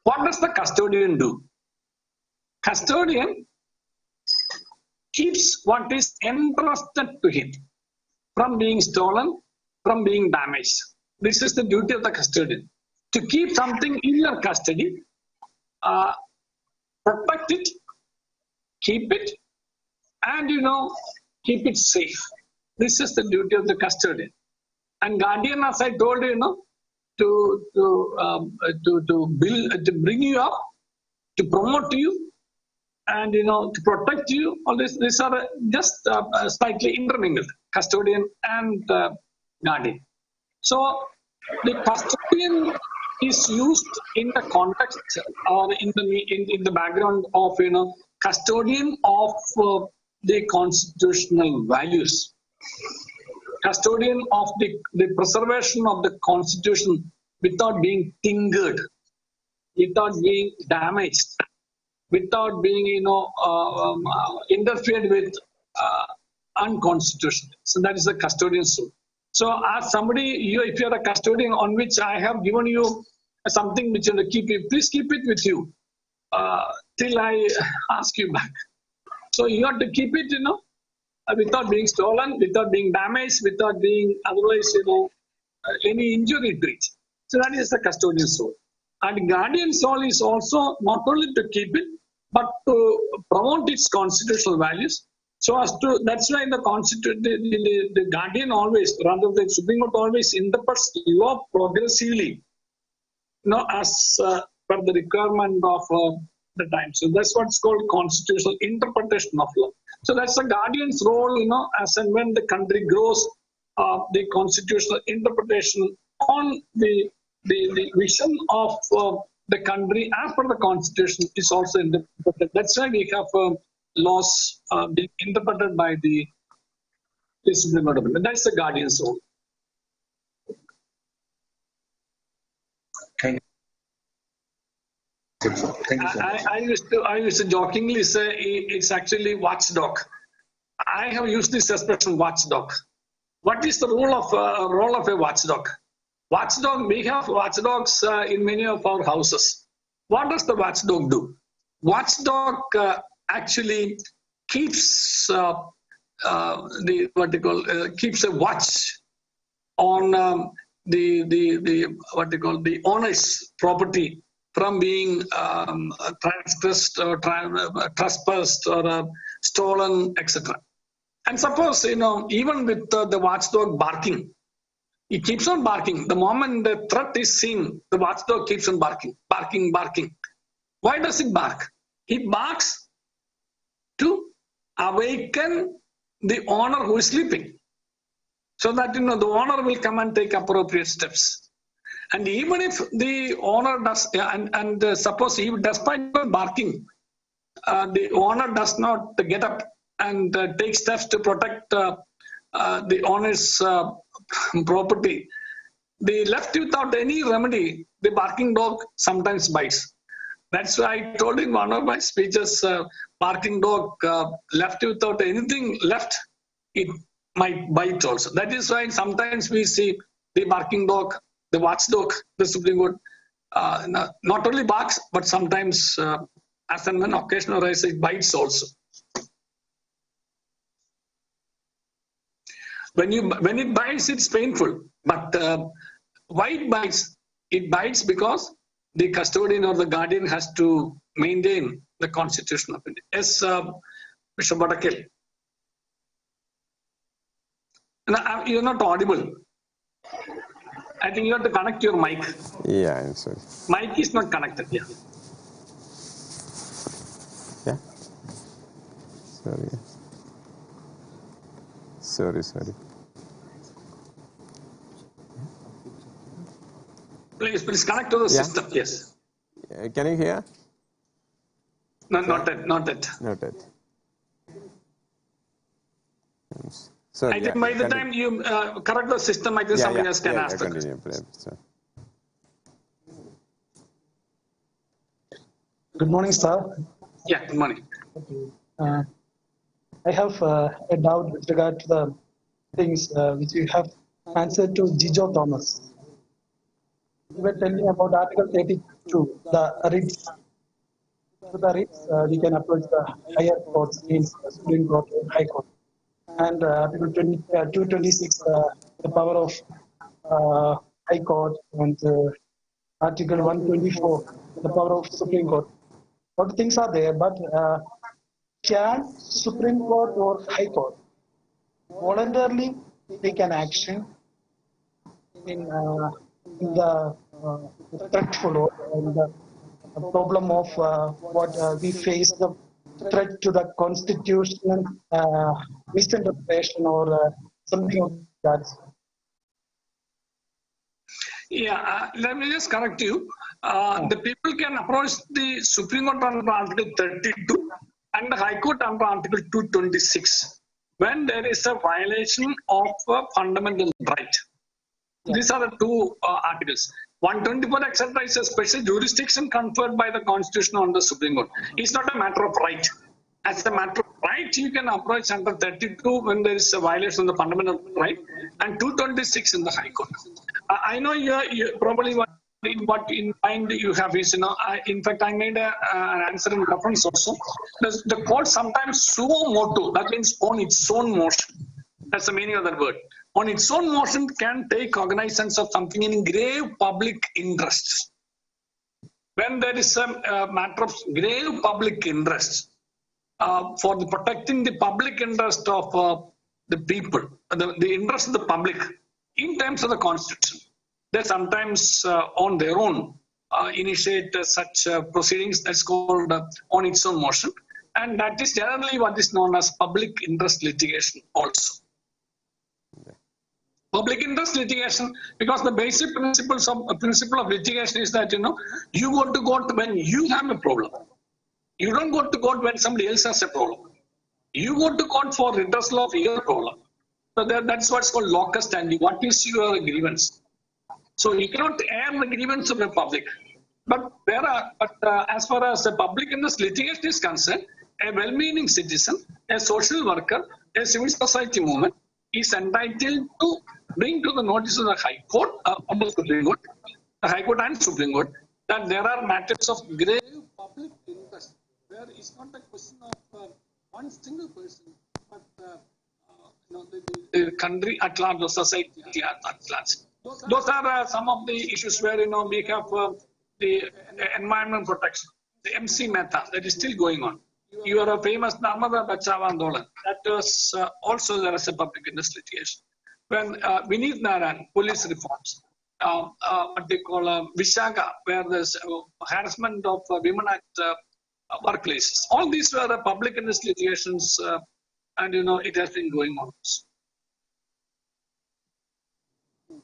what does the custodian do? Custodian keeps what is entrusted to him from being stolen, from being damaged. This is the duty of the custodian. To keep something in your custody, protect it, keep it, and keep it safe. This is the duty of the custodian. And guardian, as I told you, to bring you up, to promote you, and to protect you. All these are just slightly intermingled, custodian and guardian. So the custodian is used in the context or in the background of custodian of the constitutional values, custodian of the preservation of the constitution without being tinkered, without being damaged, without being interfered with unconstitutional. So that is the custodian's role. So as somebody, if you are a custodian on which I have given you something which you have to keep it, please keep it with you till I ask you back. So you have to keep it, without being stolen, without being damaged, without being otherwise, any injury to it. So that is the custodian's role. And guardian's role is also not only to keep it, but to promote its constitutional values. So as to, that's why the guardian always, rather the Supreme Court always interprets law progressively, as per the requirement of the time. So that's what's called constitutional interpretation of law. So that's the guardian's role, as and when the country grows, the constitutional interpretation on the vision of the country as per the constitution is also interpreted. That's why we have laws being interpreted by the Supreme Court. That's the guardian's role. Thank you. Thank you so much. I used to jokingly say it's actually watchdog. I have used this expression watchdog. What is the role of a watchdog? Watchdog, we have watchdogs in many of our houses. What does the watchdog do? Watchdog actually keeps keeps a watch on the owner's property from being transgressed or trespassed or stolen, etc. And suppose, even with the watchdog barking, it keeps on barking. The moment the threat is seen, the watchdog keeps on barking. Why does it bark? It barks to awaken the owner who is sleeping, so that the owner will come and take appropriate steps. And even if the owner does, and suppose even despite barking, the owner does not get up and take steps to protect the owner's property, the left without any remedy, the barking dog sometimes bites. That's why I told in one of my speeches, barking dog left without anything left, it might bite also. That is why sometimes we see the barking dog, the watchdog, the Supreme Court, not only barks, but sometimes, as and when occasion arises, it bites also. When it bites, it's painful. But why it bites? It bites because the custodian or the guardian has to maintain the Constitution of India. Yes, Mr. Badakil. You're not audible. I think you have to connect your mic. Yeah, I'm sorry. Mic is not connected. Yeah. Yeah. Sorry. Please connect to the system. Yes. Can you hear? No, not yet. Not yet. Sorry, I think by the time you correct the system, I think something else can ask. Continue, please. Good morning, sir. Yeah, good morning. Okay. I have a doubt with regard to the things which you have answered to Gijo Thomas. You were telling about Article 32, the writs. So the writs, we can approach the higher courts, means the Supreme Court or High Court. And Article 226, the power of High Court, and Article 124, the power of Supreme Court. What things are there, but can Supreme Court or High Court voluntarily take an action in the threatful or the problem of what we face, the threat to the constitutional misinterpretation or something of that? Let me just correct you. The people can approach the Supreme Court under Article 32 and the High Court under Article 226 when there is a violation of a fundamental right. These are the two articles. 124 etc. is a special jurisdiction conferred by the Constitution on the Supreme Court. It's not a matter of right. As a matter of right, you can approach under 32 when there is a violation of the fundamental right, and 226 in the High Court. I know you probably what in mind you have is, in fact, I made an answer in reference also. The court sometimes suo motu, that means on its own motion. That's the meaning of that word. On its own motion can take cognizance of something in grave public interest. When there is a matter of grave public interest, for the protecting the public interest of the people, the interest of the public in terms of the Constitution, they sometimes on their own initiate such proceedings that's called on its own motion, and that is generally what is known as public interest litigation also. Public interest litigation, because the basic principle of litigation is that you go to court when you have a problem. You don't go to court when somebody else has a problem. You go to court for redressal of your problem. So that's what's called locus standi. What is your grievance? So you cannot air the grievance of the public. But as far as the public interest litigation is concerned, a well-meaning citizen, a social worker, a civil society movement is entitled to bring to the notice of the High Court, the Supreme Court, the High Court and Supreme Court, that there are matters of grave public interest, where it's not a question of one single person, but the country at large, or society at large. Those are some of the issues where we have the environment protection, the MC method that is still going on. Your famous Narmada Bachava Andolan, that was also there as a public interest litigation. When Vineet Naran, police reforms, what they call Vishaga, where there's harassment of women at workplaces. All these were public interest litigations, and it has been going on.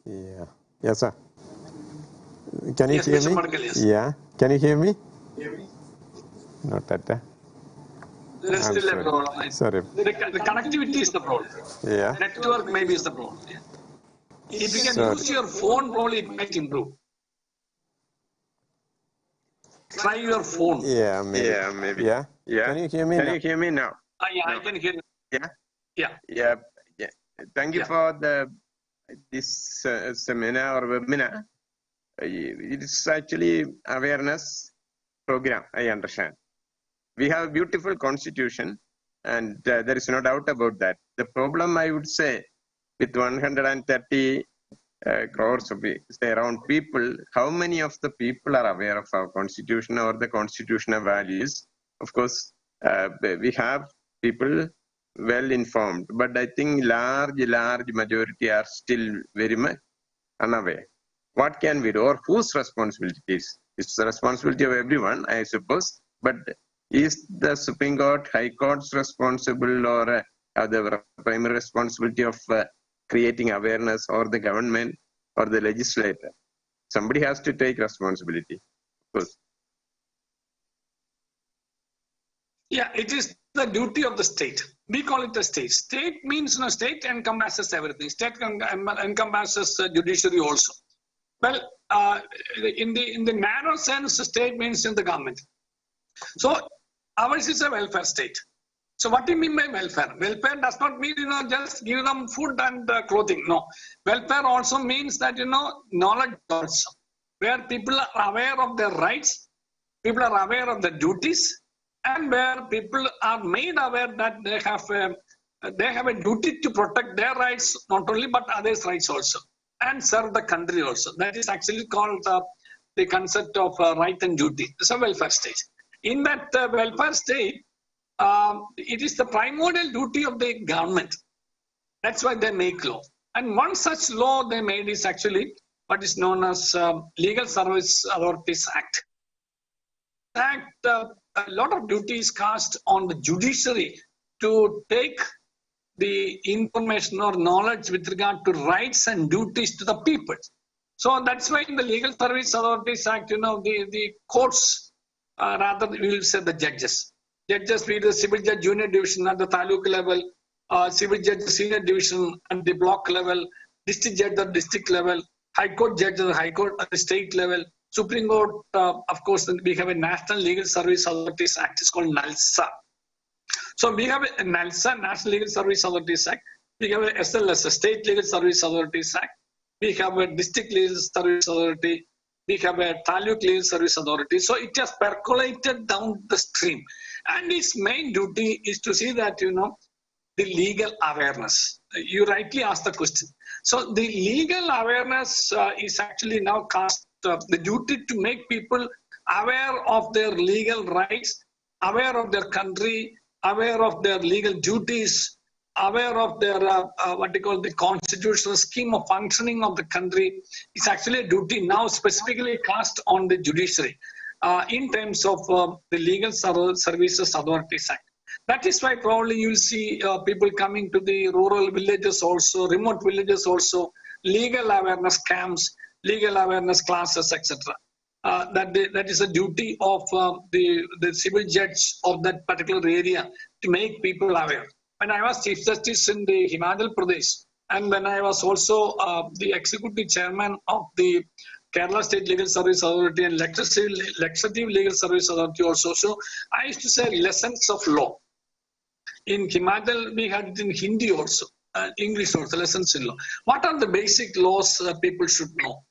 Yeah. Yes, sir. Can you hear me? Markel, yes. Yeah. Can you hear me? Not that. There is still a problem. Sorry. The connectivity is the problem. Yeah. Network maybe is the problem. Yeah. If you can use your phone, probably it might improve. Try your phone. Yeah, maybe. Yeah. Can you hear me? Can you hear me now? Yeah, I can hear you. Yeah. Thank you for this seminar or webinar. It is actually awareness program, I understand. We have a beautiful constitution, and there is no doubt about that. The problem, I would say, with 130 crores of say around people, how many of the people are aware of our constitution or the constitutional values? Of course, we have people well informed, but I think large majority are still very much unaware. What can we do, or whose responsibility is? It's the responsibility of everyone, I suppose, but is the Supreme Court, High Courts responsible, or the primary responsibility of creating awareness, or the government, or the legislator? Somebody has to take responsibility, of course. Yeah, it is the duty of the state. We call it a state. State means state encompasses everything. State encompasses judiciary also. Well, in the narrow sense, state means in the government. So ours is a welfare state. So what do you mean by welfare? Welfare does not mean just give them food and clothing. No, welfare also means that knowledge also, where people are aware of their rights, people are aware of their duties, and where people are made aware that they have a duty to protect their rights not only but others' rights also, and serve the country also. That is actually called the concept of right and duty. It's a welfare state. In that welfare state, it is the primordial duty of the government. That's why they make law. And one such law they made is actually what is known as Legal Service Authorities Act. A lot of duties cast on the judiciary to take the information or knowledge with regard to rights and duties to the people. So that's why in the Legal Service Authorities Act, the courts, rather we will say the judges. Judges be the civil judge junior division at the taluk level, civil judge senior division at the block level, district judge at the district level, high court judge at the high court at the state level, Supreme Court, of course, we have a National Legal Service Authorities Act, it's called NALSA. So we have a NALSA, National Legal Service Authorities Act. We have a SLS, a State Legal Service Authorities Act. We have a District Legal Service Authority. We have a Taluk Legal Service Authority. So it has percolated down the stream. And its main duty is to see that, the legal awareness. You rightly asked the question. So the legal awareness is actually now cast, the duty to make people aware of their legal rights, aware of their country, aware of their legal duties, aware of their the constitutional scheme of functioning of the country. Is actually a duty now specifically cast on the judiciary in terms of the Legal Services Authorities Act. That is why probably you'll see people coming to the rural villages also, remote villages also, legal awareness camps, legal awareness classes, etc. That is a duty of the civil judge of that particular area to make people aware. When I was Chief Justice in the Himachal Pradesh, and when I was also the Executive Chairman of the Kerala State Legal Service Authority and Legislative Legal Service Authority also, so I used to say lessons of law. In Himachal, we had it in Hindi also, English also, lessons in law. What are the basic laws people should know?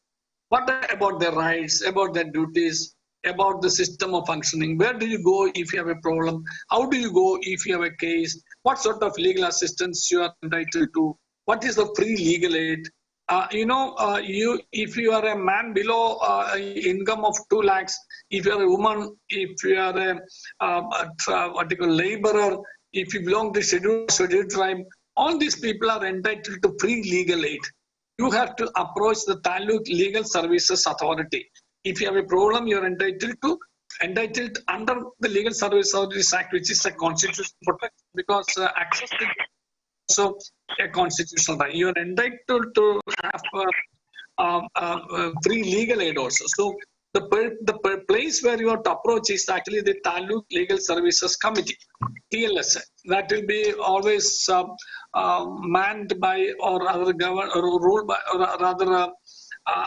What about their rights, about their duties, about the system of functioning? Where do you go if you have a problem? How do you go if you have a case? What sort of legal assistance you are entitled to? What is the free legal aid? If you are a man below income of 2 lakhs, if you are a woman, if you are a laborer, if you belong to scheduled tribe, all these people are entitled to free legal aid. You have to approach the Taluk Legal Services Authority. If you have a problem, you are entitled under the Legal Service Authorities Act, which is a constitutional protection, because access to also a constitutional right. You are entitled to have free legal aid also. So the place where you have to approach is actually the Taluk Legal Services Committee, TLS. That will be always manned by or rather governed or ruled by or rather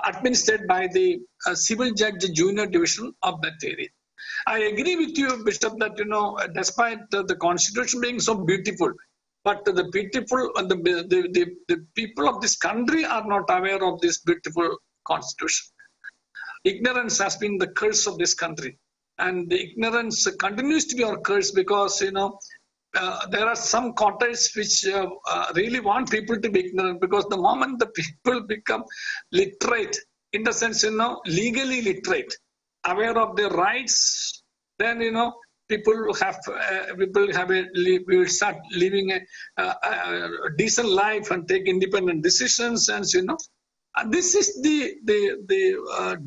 administered by the Civil Judge Junior Division of that area. I agree with you, Bishop, that despite the Constitution being so beautiful, but the people of this country are not aware of this beautiful Constitution. Ignorance has been the curse of this country, and the ignorance continues to be our curse because there are some quarters which really want people to be ignorant, because the moment the people become literate, in the sense legally literate, aware of their rights, then people will start living a decent life and take independent decisions, and this is the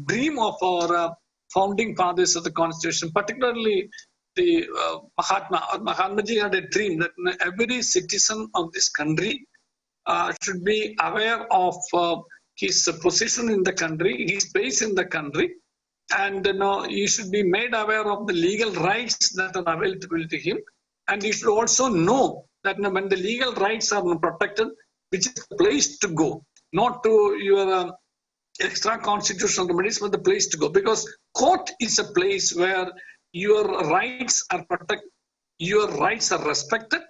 dream of our founding fathers of the Constitution, particularly the Mahatmaji had a dream that every citizen of this country should be aware of his position in the country, his place in the country, and he should be made aware of the legal rights that are available to him, and he should also know that when the legal rights are protected, which is the place to go, not to your extra constitutional remedies, but the place to go, because court is a place where your rights are protected, your rights are respected,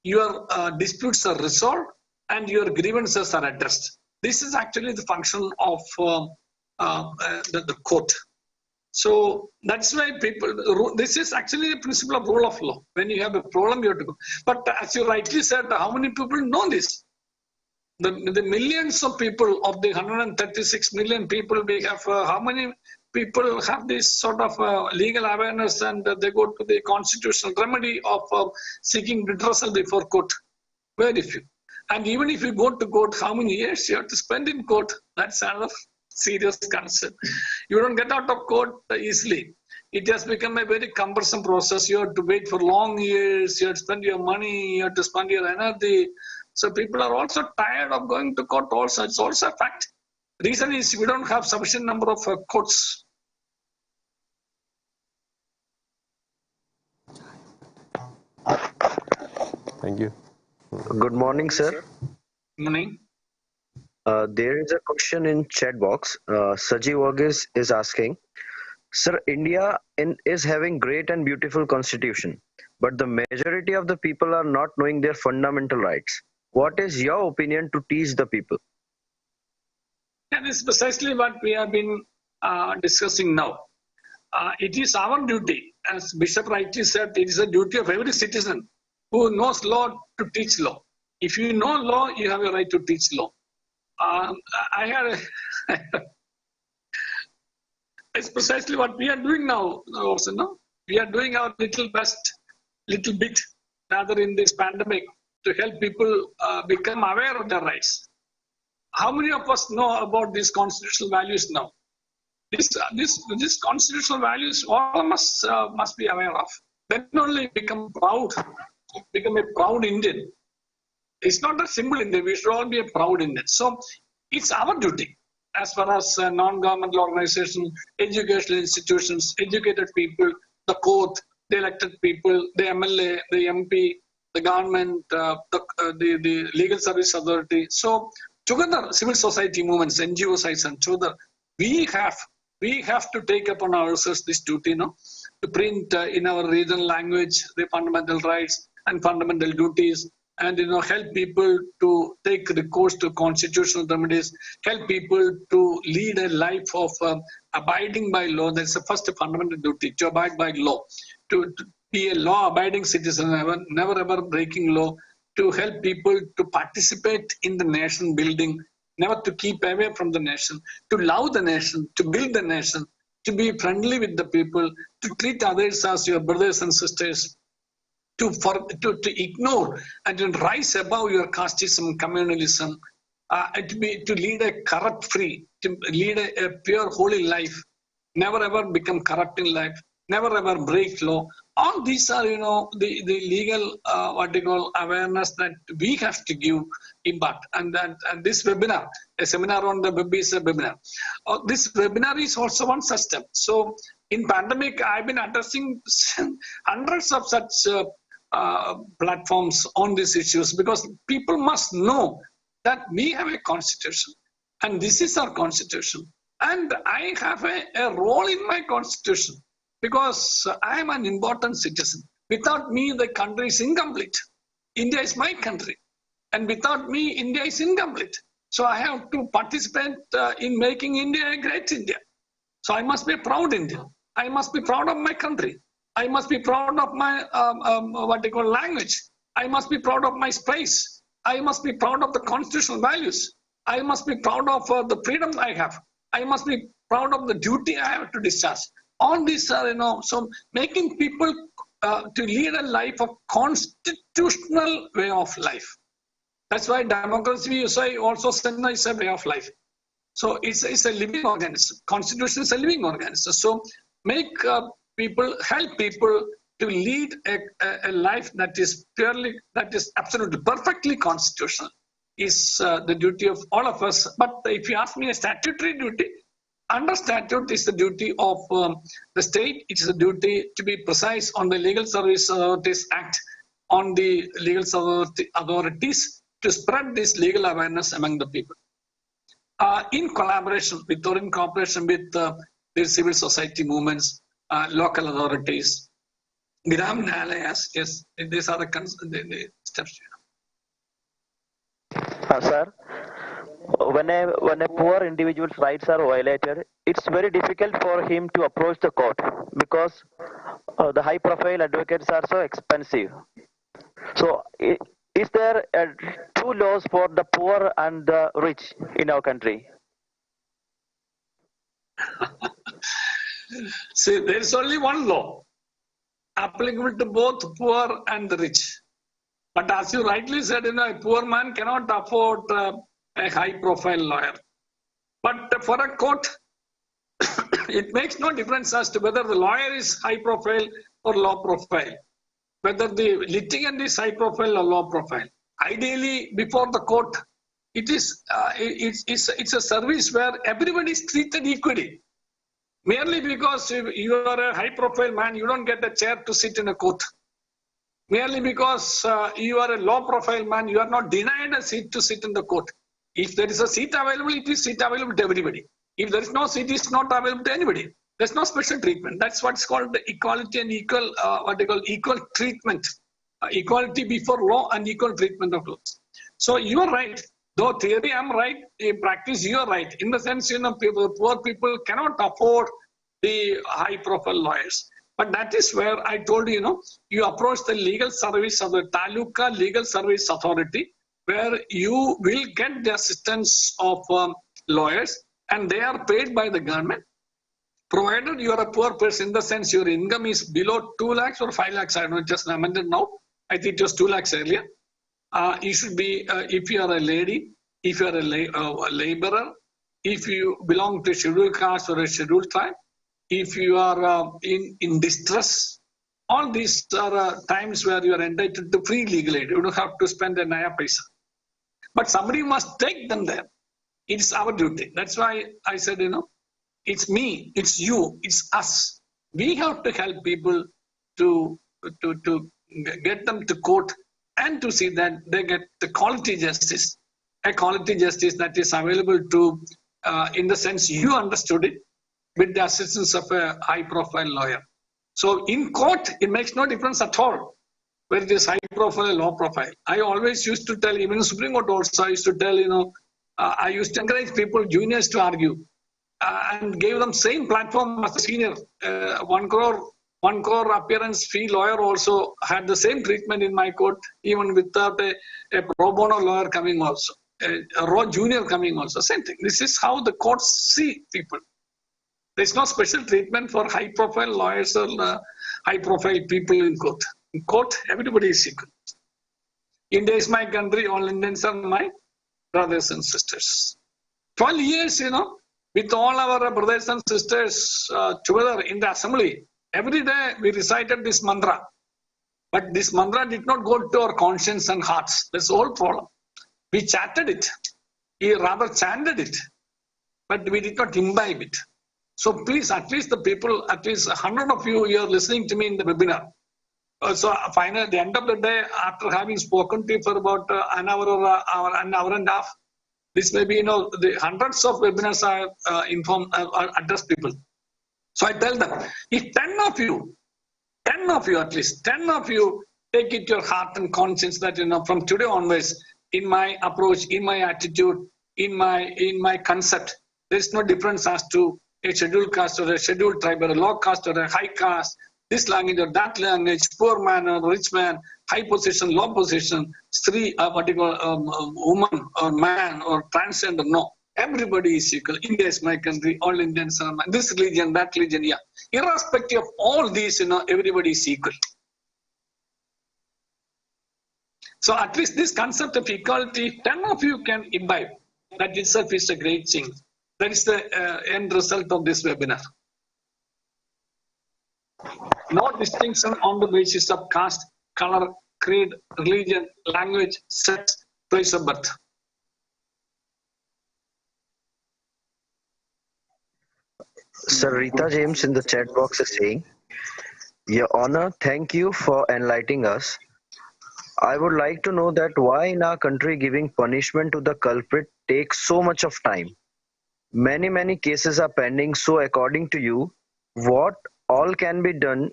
your disputes are resolved, and your grievances are addressed. This is actually the function of the court. So that's why this is actually the principle of rule of law. When you have a problem, you have to go. But as you rightly said, how many people know this? The millions of people, of the 136 million people we have, how many people have this sort of legal awareness and they go to the constitutional remedy of seeking redressal before court? Very few. And even if you go to court, how many years you have to spend in court? That's another serious concern. You don't get out of court easily. It has become a very cumbersome process. You have to wait for long years. You have to spend your money. You have to spend your energy. So people are also tired of going to court also. It's also a fact. Reason is we don't have sufficient number of courts. Thank you. Good morning, sir. Morning. There is a question in chat box. Saji Varghese is asking, Sir, India is having great and beautiful constitution, but the majority of the people are not knowing their fundamental rights. What is your opinion to teach the people? That is precisely what we have been discussing now. It is our duty, as Bishop rightly said, it is a duty of every citizen who knows law to teach law. If you know law, you have a right to teach law. It's precisely what we are doing now. Also, no? We are doing our little bit, rather in this pandemic, to help people become aware of their rights. How many of us know about these constitutional values now? These constitutional values, all of us must be aware of. Then only become a proud Indian. It's not a simple Indian. We should all be a proud Indian. So it's our duty, as far as non-governmental organizations, educational institutions, educated people, the court, the elected people, the MLA, the MP, the government, the legal service authority. So together, civil society movements, NGO sites, and together, we have to take upon ourselves this duty, to print in our regional language the fundamental rights and fundamental duties, and help people to take recourse to constitutional remedies, help people to lead a life of abiding by law. That's the first fundamental duty, to abide by law, to be a law-abiding citizen, never ever breaking law, to help people to participate in the nation building, never to keep away from the nation, to love the nation, to build the nation, to be friendly with the people, to treat others as your brothers and sisters, to ignore and to rise above your casteism, communalism, to lead a corrupt-free, to lead a pure, holy life, never ever become corrupt in life, never ever break law. All these are, the legal, awareness that we have to give impact. And this webinar, a seminar on the web is a webinar. This webinar is also one such step. So in pandemic, I've been addressing hundreds of such platforms on these issues, because people must know that we have a constitution and this is our constitution. And I have a role in my constitution, because I am an important citizen. Without me, the country is incomplete. India is my country. And without me, India is incomplete. So I have to participate in making India a great India. So I must be a proud Indian. I must be proud of my country. I must be proud of my language. I must be proud of my space. I must be proud of the constitutional values. I must be proud of the freedom I have. I must be proud of the duty I have to discharge. All these are, so making people to lead a life of constitutional way of life. That's why democracy, you say, also is a way of life. So it's a living organism. Constitution is a living organism. So help people to lead a life that is absolutely perfectly constitutional is the duty of all of us. But if you ask me a statutory duty, under statute is the duty of the state. It is a duty to be precise on the Legal Service Authorities Act, on the legal authorities to spread this legal awareness among the people. In collaboration with or in cooperation with the civil society movements, local authorities, Gram Nalayas, yes, these are the steps. Sir, when a poor individual's rights are violated, it's very difficult for him to approach the court, because the high-profile advocates are so expensive. So, is there two laws for the poor and the rich in our country? See, there is only one law applicable to both poor and the rich. But as you rightly said, a poor man cannot afford a high-profile lawyer. But for a court, it makes no difference as to whether the lawyer is high-profile or low-profile, whether the litigant is high-profile or low-profile. Ideally, before the court, it's a service where everybody is treated equally. Merely because you are a high-profile man, you don't get a chair to sit in a court. Merely because you are a low-profile man, you are not denied a seat to sit in the court. If there is a seat available, it is seat available to everybody. If there is no seat, it is not available to anybody. There's no special treatment. That's what's called the equality and equal, equal treatment. Equality before law and equal treatment of laws. So you are right. Though theory I'm right, in practice you are right. In the sense, poor people cannot afford the high-profile lawyers. But that is where I told you, you approach the legal service of the Taluka Legal Service Authority, where you will get the assistance of lawyers, and they are paid by the government, provided you are a poor person, in the sense your income is below 2 lakhs or 5 lakhs. I don't know, just amended now. I think it was 2 lakhs earlier. You should be, if you are a lady, if you are a laborer, if you belong to a scheduled caste or a scheduled tribe, if you are in distress, all these are times where you are entitled to free legal aid. You don't have to spend a naya paisa. But somebody must take them there. It's our duty. That's why I said, it's me, it's you, it's us. We have to help people to get them to court and to see that they get the quality justice, a quality justice that is available to, in the sense you understood it, with the assistance of a high-profile lawyer. So in court, it makes no difference at all whether it is high-profile or low-profile. I always used to tell, even in Supreme Court also, I used to tell, I used to encourage people, juniors, to argue and gave them same platform as the senior. 1 crore appearance fee lawyer also had the same treatment in my court, even without a pro bono lawyer coming also, a raw junior coming also, same thing. This is how the courts see people. There's no special treatment for high-profile lawyers or high-profile people in court. In court, everybody is equal. India is my country, all Indians are my brothers and sisters. 12 years, with all our brothers and sisters together in the assembly, every day we recited this mantra. But this mantra did not go to our conscience and hearts. That's the whole problem. We chanted it. We rather chanted it. But we did not imbibe it. So please, at least the people, at least 100 of you, you are listening to me in the webinar. So finally, at the end of the day, after having spoken to you for about an hour or an hour and a half, this may be, the hundreds of webinars I address people. So I tell them, if 10 of you at least, 10 of you take it to your heart and conscience that, from today onwards, in my approach, in my attitude, in my concept, there is no difference as to a scheduled caste or a scheduled tribe or a low caste or a high caste, this language or that language, poor man or rich man, high position, low position, woman or man or transgender. No, everybody is equal. India is my country. All Indians are my, this religion, that religion. Yeah, irrespective of all these, everybody is equal. So at least this concept of equality, 10 of you can imbibe. That itself is a great thing. That is the end result of this webinar. No distinction on the basis of caste, color, creed, religion, language, sex, place of birth. Sir, Rita James in the chat box is saying, Your Honor, thank you for enlightening us. I would like to know that why in our country giving punishment to the culprit takes so much of time. Many cases are pending, so according to you, what all can be done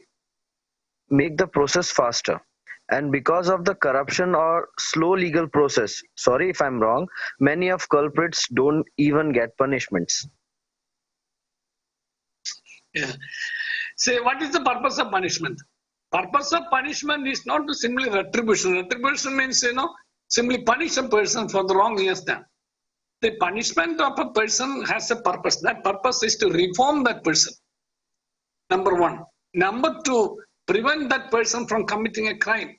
make the process faster? And because of the corruption or slow legal process, sorry if I'm wrong, many of culprits don't even get punishments. Yeah. Say, what is the purpose of punishment? Purpose of punishment is not to simply retribution. Retribution means, simply punish a person for the wrong he has done. The punishment of a person has a purpose. That purpose is to reform that person. Number one. Number two, prevent that person from committing a crime.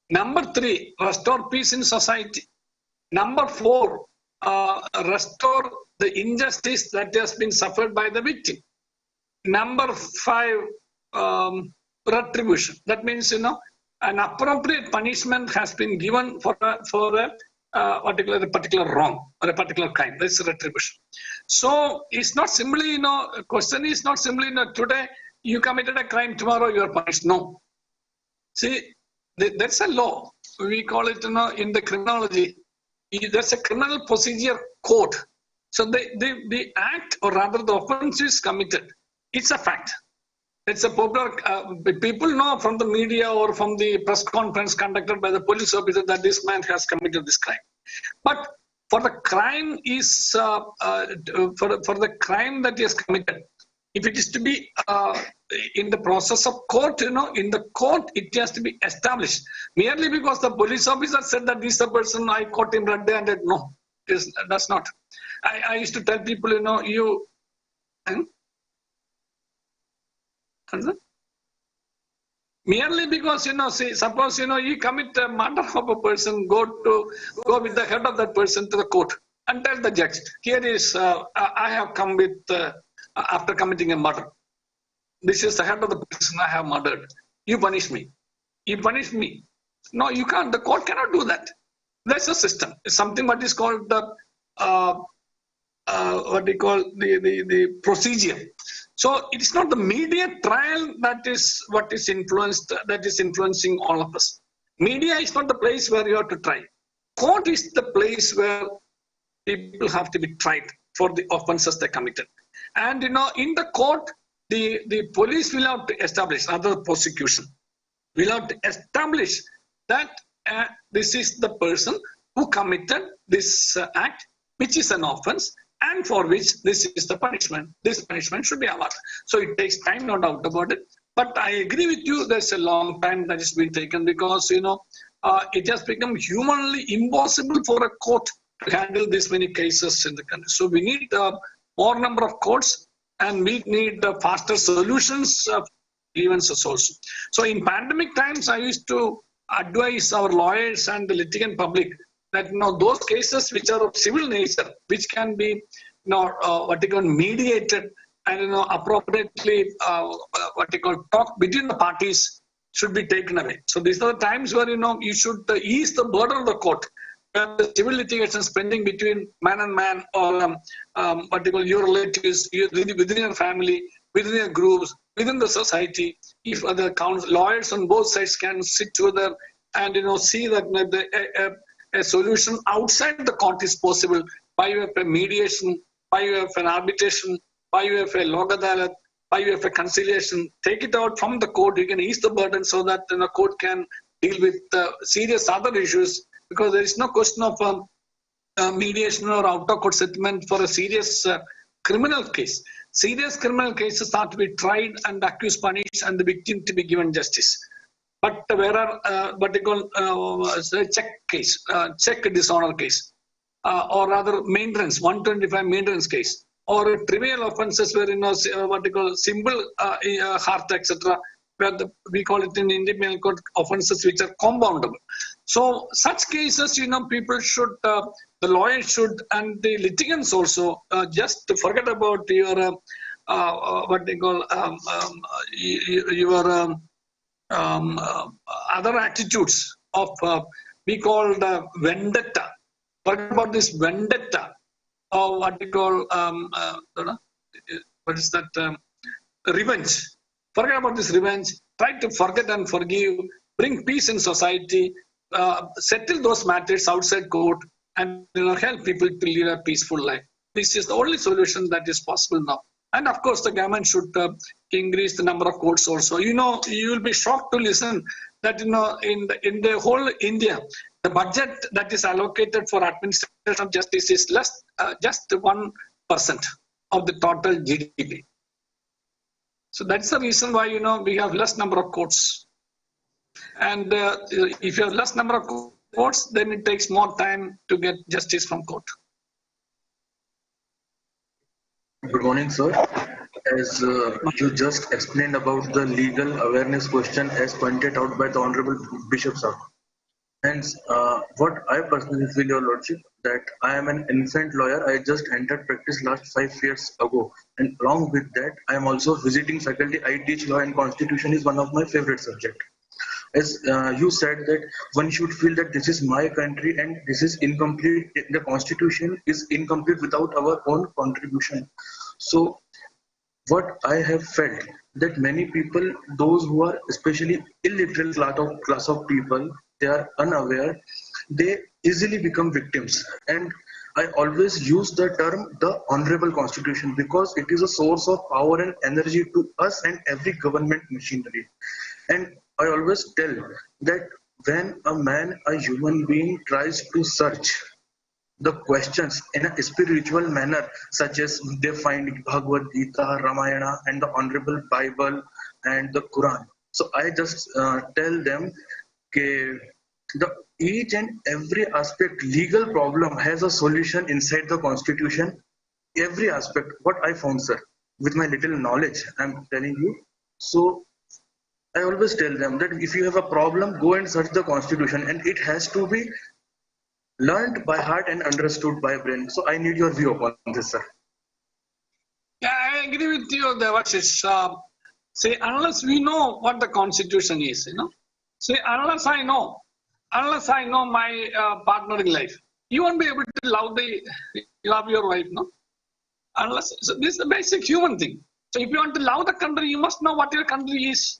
Number three, restore peace in society. Number four, restore the injustice that has been suffered by the victim. Number five, retribution. That means, an appropriate punishment has been given for a a particular wrong or a particular crime. That's retribution. So it's not simply, question is not simply, today you committed a crime, tomorrow you are punished. No. See, there's a law. We call it, in the criminology, there's a criminal procedure code. So the act, or rather the offense is committed. It's a fact. It's a popular, people know from the media or from the press conference conducted by the police officer that this man has committed this crime. But for the crime is, for the crime that he has committed, if it is to be in the process of court, in the court, it has to be established. Merely because the police officer said that this is the person, I caught him red-handed. No, that's not. I used to tell people, merely because, see, suppose, you commit a murder of a person, go with the head of that person to the court and tell the judge, here is, I have come with, after committing a murder. This is the head of the person I have murdered. You punish me. You punish me. No, you can't. The court cannot do that. That's a system. It's something what is called the, what we call the procedure. So it is not the media trial that is what is influencing all of us. Media is not the place where you have to try. Court is the place where people have to be tried for the offenses they committed. And in the court, the police will have to establish, other prosecution will have to establish that this is the person who committed this act, which is an offense, and for which this is the punishment. This punishment should be awarded. So it takes time, no doubt about it. But I agree with you, there's a long time that has been taken because, it has become humanly impossible for a court to handle this many cases in the country. So we need more number of courts, and we need faster solutions of grievances also. So in pandemic times, I used to advise our lawyers and the litigant public that those cases which are of civil nature, which can be mediated and appropriately talk between the parties should be taken away. So these are the times where you should ease the burden of the court. The civil litigation pending between man and man, or your relatives within your family, within your groups, within the society. If the lawyers on both sides can sit together and see that a solution outside the court is possible by way of a mediation, by way of an arbitration, by way of a log adalat, by way of a conciliation. Take it out from the court. You can ease the burden so that the court can deal with serious other issues. Because there is no question of mediation or out-of-court settlement for a serious criminal case. Serious criminal cases are to be tried and accused punished and the victim to be given justice. But where are what they call check case, check dishonor case, or rather maintenance, 125 maintenance case, or trivial offences where what they call simple heart, etc. Where we call it in Indian Penal Code offences which are compoundable. So such cases, people should, the lawyers should, and the litigants also, just forget about your what they call your other attitudes of we call vendetta. Forget about this vendetta, or what we call what is that revenge. Forget about this revenge. Try to forget and forgive. Bring peace in society. Settle those matters outside court, and help people to live a peaceful life. This is the only solution that is possible now. And of course, the government should increase the number of courts also. You will be shocked to listen that in the whole India, the budget that is allocated for administration of justice is less, just 1% of the total GDP. So that's the reason why we have less number of courts. And if you have less number of courts, then it takes more time to get justice from court. Good morning, sir. As you just explained about the legal awareness question as pointed out by the Honourable Bishop sir. Hence, what I personally feel, Your Lordship, that I am an infant lawyer. I just entered practice last 5 years ago. And along with that, I am also visiting faculty. I teach law and constitution is one of my favorite subjects. as you said that one should feel that this is my country and this is incomplete. The constitution is incomplete without our own contribution. So what I have felt that many people, those who are especially illiterate class of people, they are unaware, they easily become victims. And I always use the term the honorable constitution because it is a source of power and energy to us and every government machinery. And I always tell that when a man, a human being tries to search the questions in a spiritual manner, such as they find Bhagavad Gita, Ramayana, and the Honorable Bible and the Quran. So I just tell them that each and every aspect, legal problem has a solution inside the Constitution. Every aspect, what I found, sir, with my little knowledge, I'm telling you. So I always tell them that if you have a problem, go and search the Constitution, and it has to be learned by heart and understood by brain. So I need your view upon this, sir. Yeah, I agree with you, Devashish. See, unless we know what the Constitution is, see, unless I know my partner in life, you won't be able to love your wife, no? Unless, so this is a basic human thing. So if you want to love the country, you must know what your country is.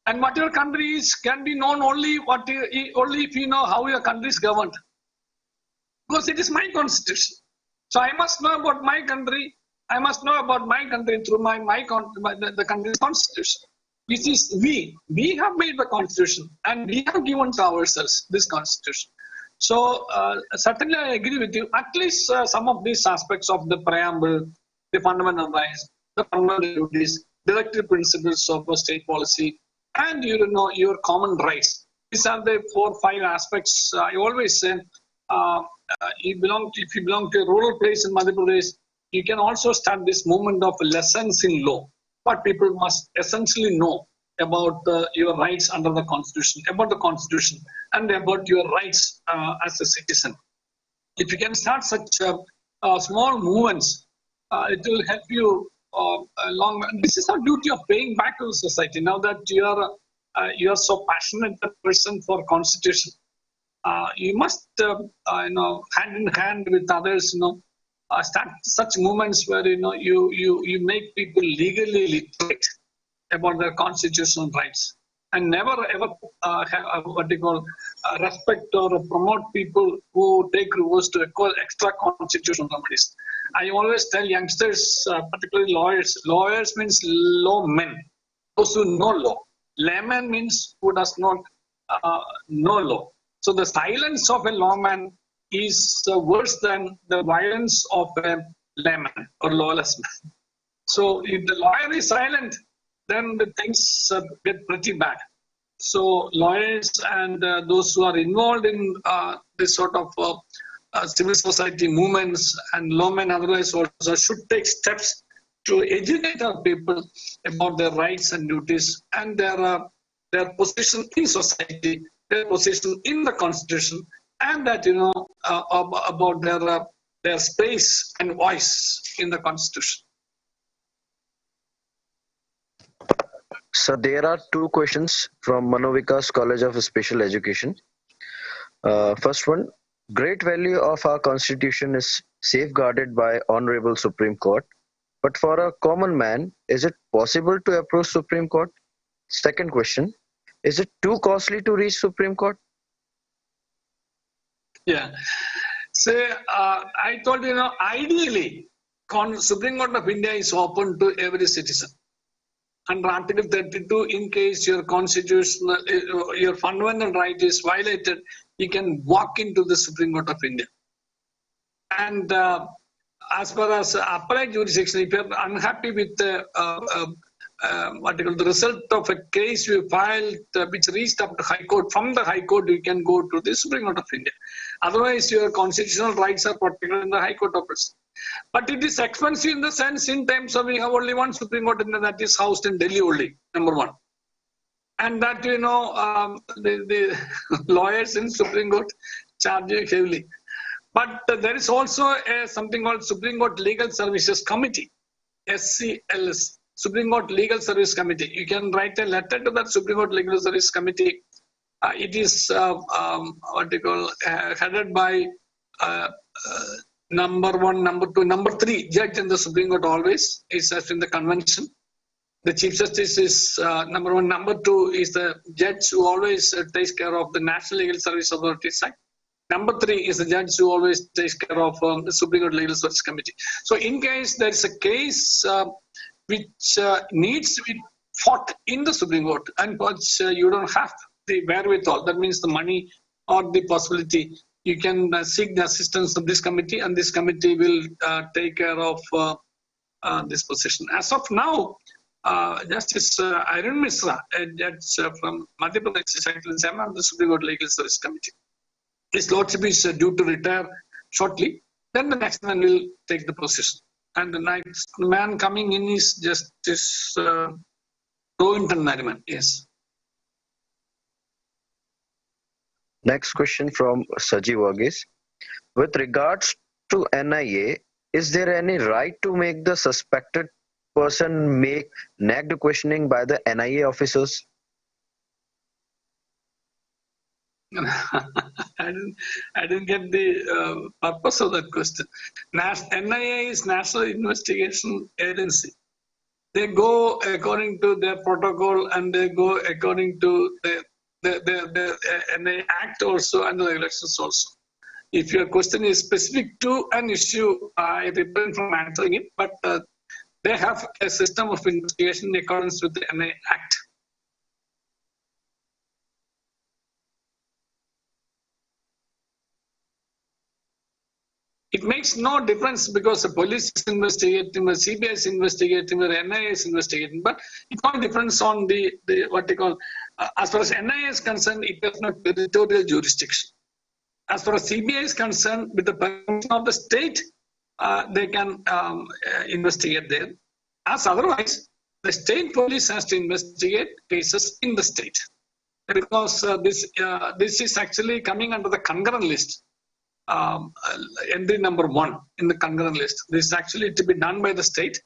And what your country is can be known only if you know how your country is governed. Because it is my constitution. So I must know about my country. I must know about my country through the country's constitution, which is we. We have made the constitution and we have given to ourselves this constitution. So certainly I agree with you. At least some of these aspects of the preamble, the fundamental rights, the fundamental duties, directive principles of state policy, and your common rights. These are the 4 or 5 aspects. I always say, if you belong to a rural place in Madhya Pradesh, you can also start this movement of lessons in law. What people must essentially know about your rights under the Constitution, about the Constitution, and about your rights as a citizen. If you can start such small movements, it will help you along. This is our duty of paying back to the society. Now that you are so passionate a person for Constitution, you must, hand in hand with others, start such movements where you make people legally literate about their constitutional rights, and never ever have respect or promote people who take reverse to extra constitutional remedies. I always tell youngsters, particularly lawyers. Lawyers means lawmen, those who know law. Layman means who does not know law. So the silence of a lawman is worse than the violence of a layman or lawless man. So if the lawyer is silent, then the things get pretty bad. So lawyers and those who are involved in this sort of civil society movements and lawmen otherwise also should take steps to educate our people about their rights and duties and their position in society, their position in the Constitution, and that about their space and voice in the Constitution. So there are 2 questions from Manovikas College of Special Education. First one, great value of our Constitution is safeguarded by Honorable Supreme Court. But for a common man, is it possible to approach Supreme Court? Second question, is it too costly to reach Supreme Court? Yeah. So I told you, ideally, Supreme Court of India is open to every citizen. Under Article 32, in case your constitutional, your fundamental right is violated, you can walk into the Supreme Court of India. And as far as applied jurisdiction, if you're unhappy with the result of a case you filed which reached up to High Court, from the High Court you can go to the Supreme Court of India. Otherwise, your constitutional rights are protected in the High Court office. But it is expensive in the sense, in terms of we have only one Supreme Court that is housed in Delhi only, number 1. And that, the lawyers in Supreme Court charge you heavily. But there is also something called Supreme Court Legal Services Committee, SCLS, Supreme Court Legal Service Committee. You can write a letter to that Supreme Court Legal Service Committee It is headed by number 1, number 2, number 3 judge in the Supreme Court always is as in the convention. The Chief Justice is number 1. Number 2 is the judge who always takes care of the National Legal Service Authorities Act. Number 3 is the judge who always takes care of the Supreme Court Legal Service Committee. So in case there is a case which needs to be fought in the Supreme Court and which you don't have the wherewithal, that means the money or the possibility, you can seek the assistance of this committee, and this committee will take care of this position. As of now, Justice Arun Misra, a judge from Madhya Pradesh, is actually chairman of the Supreme Court Legal Service Committee. His lordship is due to retire shortly. Then the next man will take the position. And the next man coming in is Justice Rohinton Nariman. Yes. Next question from Saji Varghese. With regards to NIA, is there any right to make the suspected person make nagged questioning by the NIA officers? I didn't get the purpose of that question. NIA is National Investigation Agency. They go according to their protocol and they go according to the NIA Act also and the regulations also. If your question is specific to an issue, I refrain from answering it, but they have a system of investigation in accordance with the NIA Act. It makes no difference because the police is investigating, the CBI is investigating, or NIA is investigating, but it all depends on the what they call, as far as NIA is concerned, it has no territorial jurisdiction. As far as CBI is concerned, with the permission of the state, they can investigate there. As otherwise, the state police has to investigate cases in the state. Because this is actually coming under the concurrent list. Entry number 1 in the concurrent list. This is actually to be done by the state,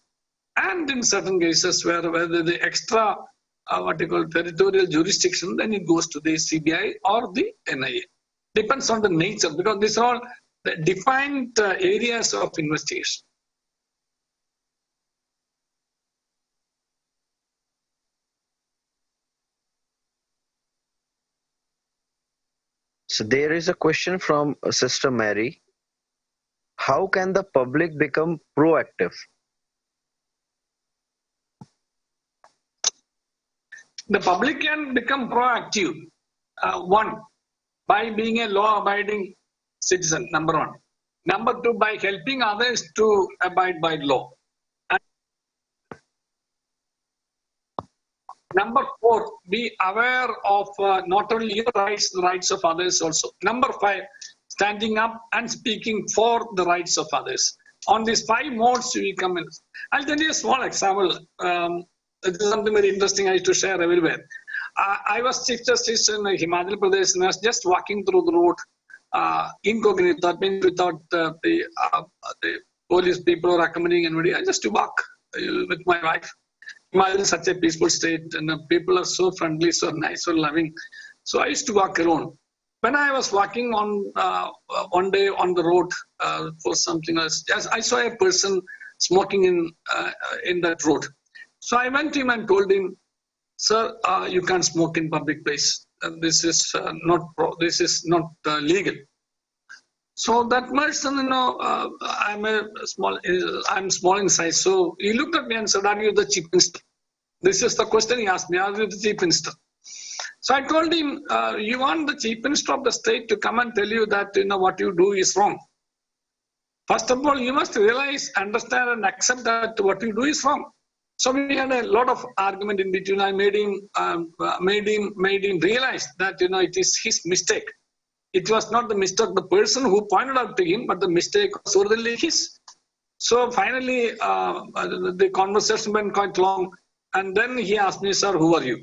and in certain cases where the extra what you call territorial jurisdiction, then it goes to the CBI or the NIA. Depends on the nature, because these are all the defined areas of investigation. So there is a question from Sister Mary. How can the public become proactive? The public can become proactive. 1, by being a law-abiding citizen, number 1. Number 2, by helping others to abide by law. And number 4, be aware of not only your rights, the rights of others also. Number 5, standing up and speaking for the rights of others. On these 5 modes, we come in. I'll tell you a small example. This is something very interesting I used to share everywhere. I was Chief Justice in Himachal Pradesh, and I was just walking through the road incognito, that means without the police people or accompanying anybody. I just walk with my wife. Himachal is such a peaceful state, and people are so friendly, so nice, so loving. So I used to walk alone. When I was walking on one day on the road for something else, I saw a person smoking in that road. So I went to him and told him, "Sir, you can't smoke in public place. This is not legal." So that person, I'm small in size. So he looked at me and said, "Are you the Chief Minister?" This is the question he asked me. "Are you the Chief Minister?" So I told him, "You want the Chief Minister of the state to come and tell you that what you do is wrong. First of all, you must realize, understand, and accept that what you do is wrong." So we had a lot of argument in between. I made him realize that it is his mistake. It was not the mistake of the person who pointed out to him, but the mistake was originally his. So finally, the conversation went quite long, and then he asked me, "Sir, who are you?"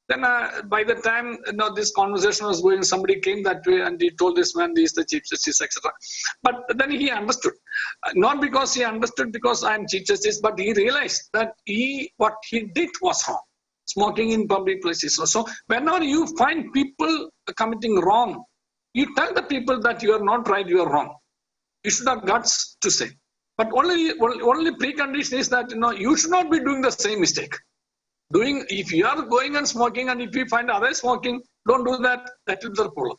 Then by the time this conversation was going, somebody came that way and he told this man he is the Chief Justice, etc. But then he understood, not because he understood because I am Chief Justice, but he realized that what he did was wrong. smoking in public places. So whenever you find people committing wrong, you tell the people that you are not right, you are wrong. You should have guts to say. But only precondition is that you should not be doing the same mistake. If you are going and smoking, and if you find others smoking, don't do that. That will be the problem.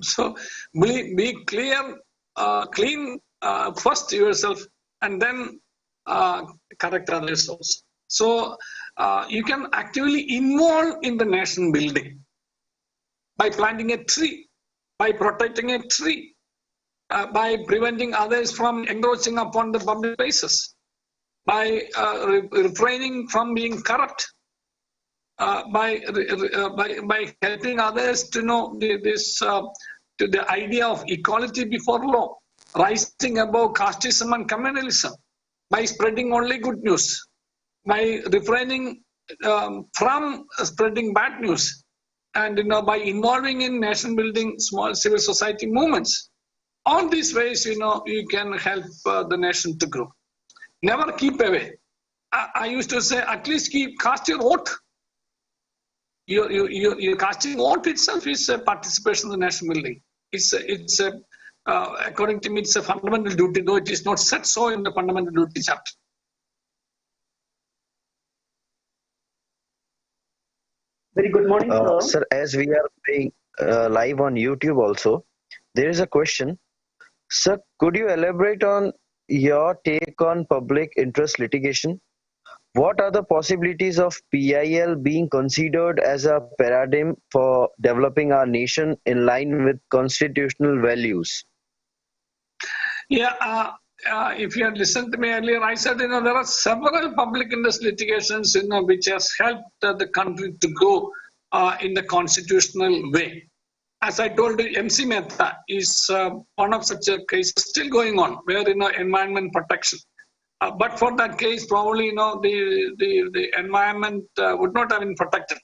So be clear, clean first yourself, and then correct others also. So you can actively involve in the nation building by planting a tree, by protecting a tree, by preventing others from encroaching upon the public spaces, by refraining from being corrupt, by helping others to know to the idea of equality before law, rising above casteism and communalism, by spreading only good news, by refraining from spreading bad news, and by involving in nation building small civil society movements. All these ways, you can help the nation to grow. Never keep away. I used to say, at least cast your vote. Your casting vote itself is a participation in the nation building. It's according to me, it's a fundamental duty, though it is not said so in the fundamental duty chapter. Very good morning, sir. Sir, as we are being live on YouTube also, there is a question. Sir, could you elaborate on your take on public interest litigation? What are the possibilities of PIL being considered as a paradigm for developing our nation in line with constitutional values? Yeah, if you had listened to me earlier, I said, there are several public interest litigations, which has helped the country to go in the constitutional way. As I told you, MC Mehta is one of such a case still going on, where, environment protection. But for that case, probably, the environment would not have been protected.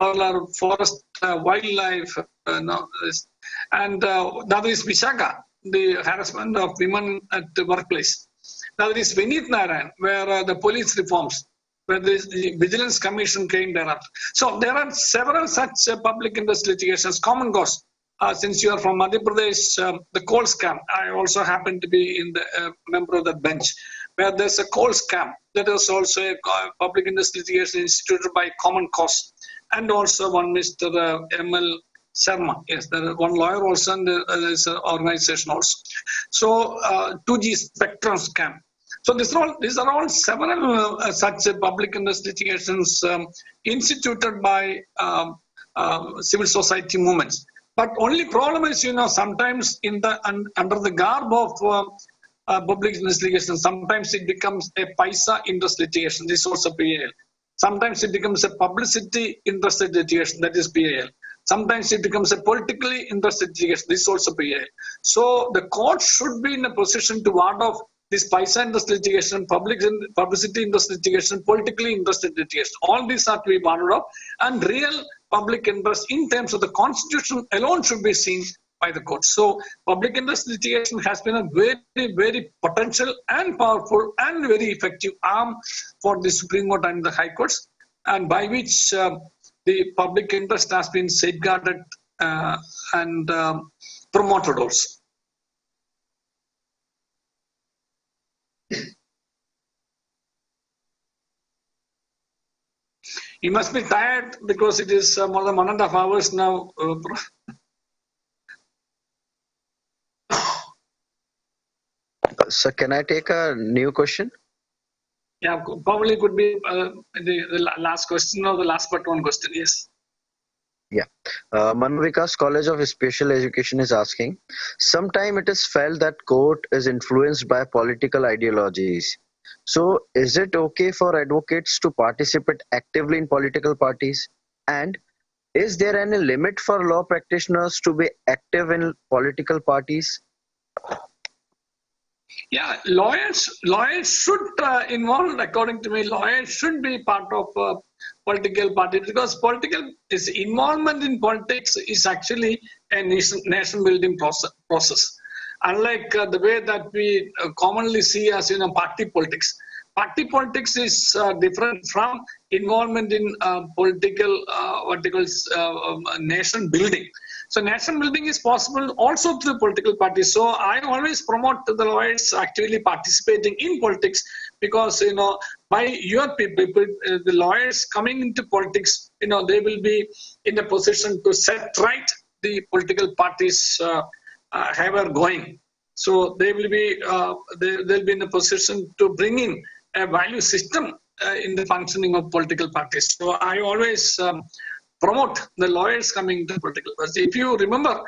All our forest, wildlife, and the other is Vishaka, the harassment of women at the workplace. Now there is Vinith Narayan, where the police reforms, where the Vigilance Commission came thereafter. So there are several such public interest litigations, common cause. Since you are from Madhya Pradesh, the coal scam, I also happen to be in the member of that bench, where there's a coal scam. That is also a public interest litigation instituted by common cause. And also one Mr. M.L. Sharma. Yes, there is one lawyer also, and there's an organization also. So 2G spectrum scam. So these are all several such public interest litigations instituted by civil society movements. But only problem is, sometimes under the garb of public interest litigation, sometimes it becomes a paisa interest litigation. This is also PAL. Sometimes it becomes a publicity interest litigation. That is PAL. Sometimes it becomes a politically interested litigation. This is also PAL. So the court should be in a position to ward off this paisa interest litigation, publicity interest litigation, politically interested litigation. All these are to be warded off, and real public interest in terms of the constitution alone should be seen by the court. So public interest litigation has been a very, very potential and powerful and very effective arm for the Supreme Court and the High Courts, and by which the public interest has been safeguarded and promoted also. You must be tired because it is more than 1.5 hours now. So can I take a new question? Yeah, probably could be the last question or the last but one question. Yes. Yeah. Manovikas College of Special Education is asking, sometime it is felt that court is influenced by political ideologies. So is it okay for advocates to participate actively in political parties? And is there any limit for law practitioners to be active in political parties? Yeah, lawyers should involve, according to me, lawyers should be part of political party, because involvement in politics is actually a nation building process. Unlike the way that we commonly see as party politics. party politics is different from involvement in political nation building. So nation building is possible also through political parties. So I always promote the lawyers actively participating in politics, because by your people, the lawyers coming into politics, they will be in a position to set right the political parties however going. So they will be they'll be in a position to bring in a value system in the functioning of political parties. So I always promote the lawyers coming to political parties. If you remember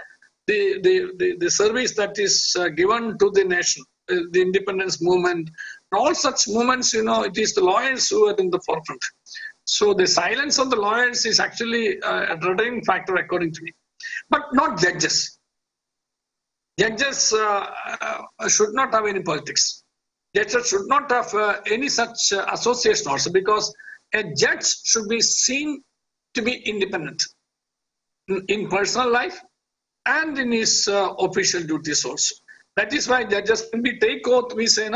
the service that is given to the nation, the independence movement, all such movements, it is the lawyers who are in the forefront. So the silence of the lawyers is actually a driving factor according to me, but not judges. Judges should not have any politics. Judges should not have any such association also, because a judge should be seen to be independent in personal life and in his official duties also. That is why judges, when we take oath, we say,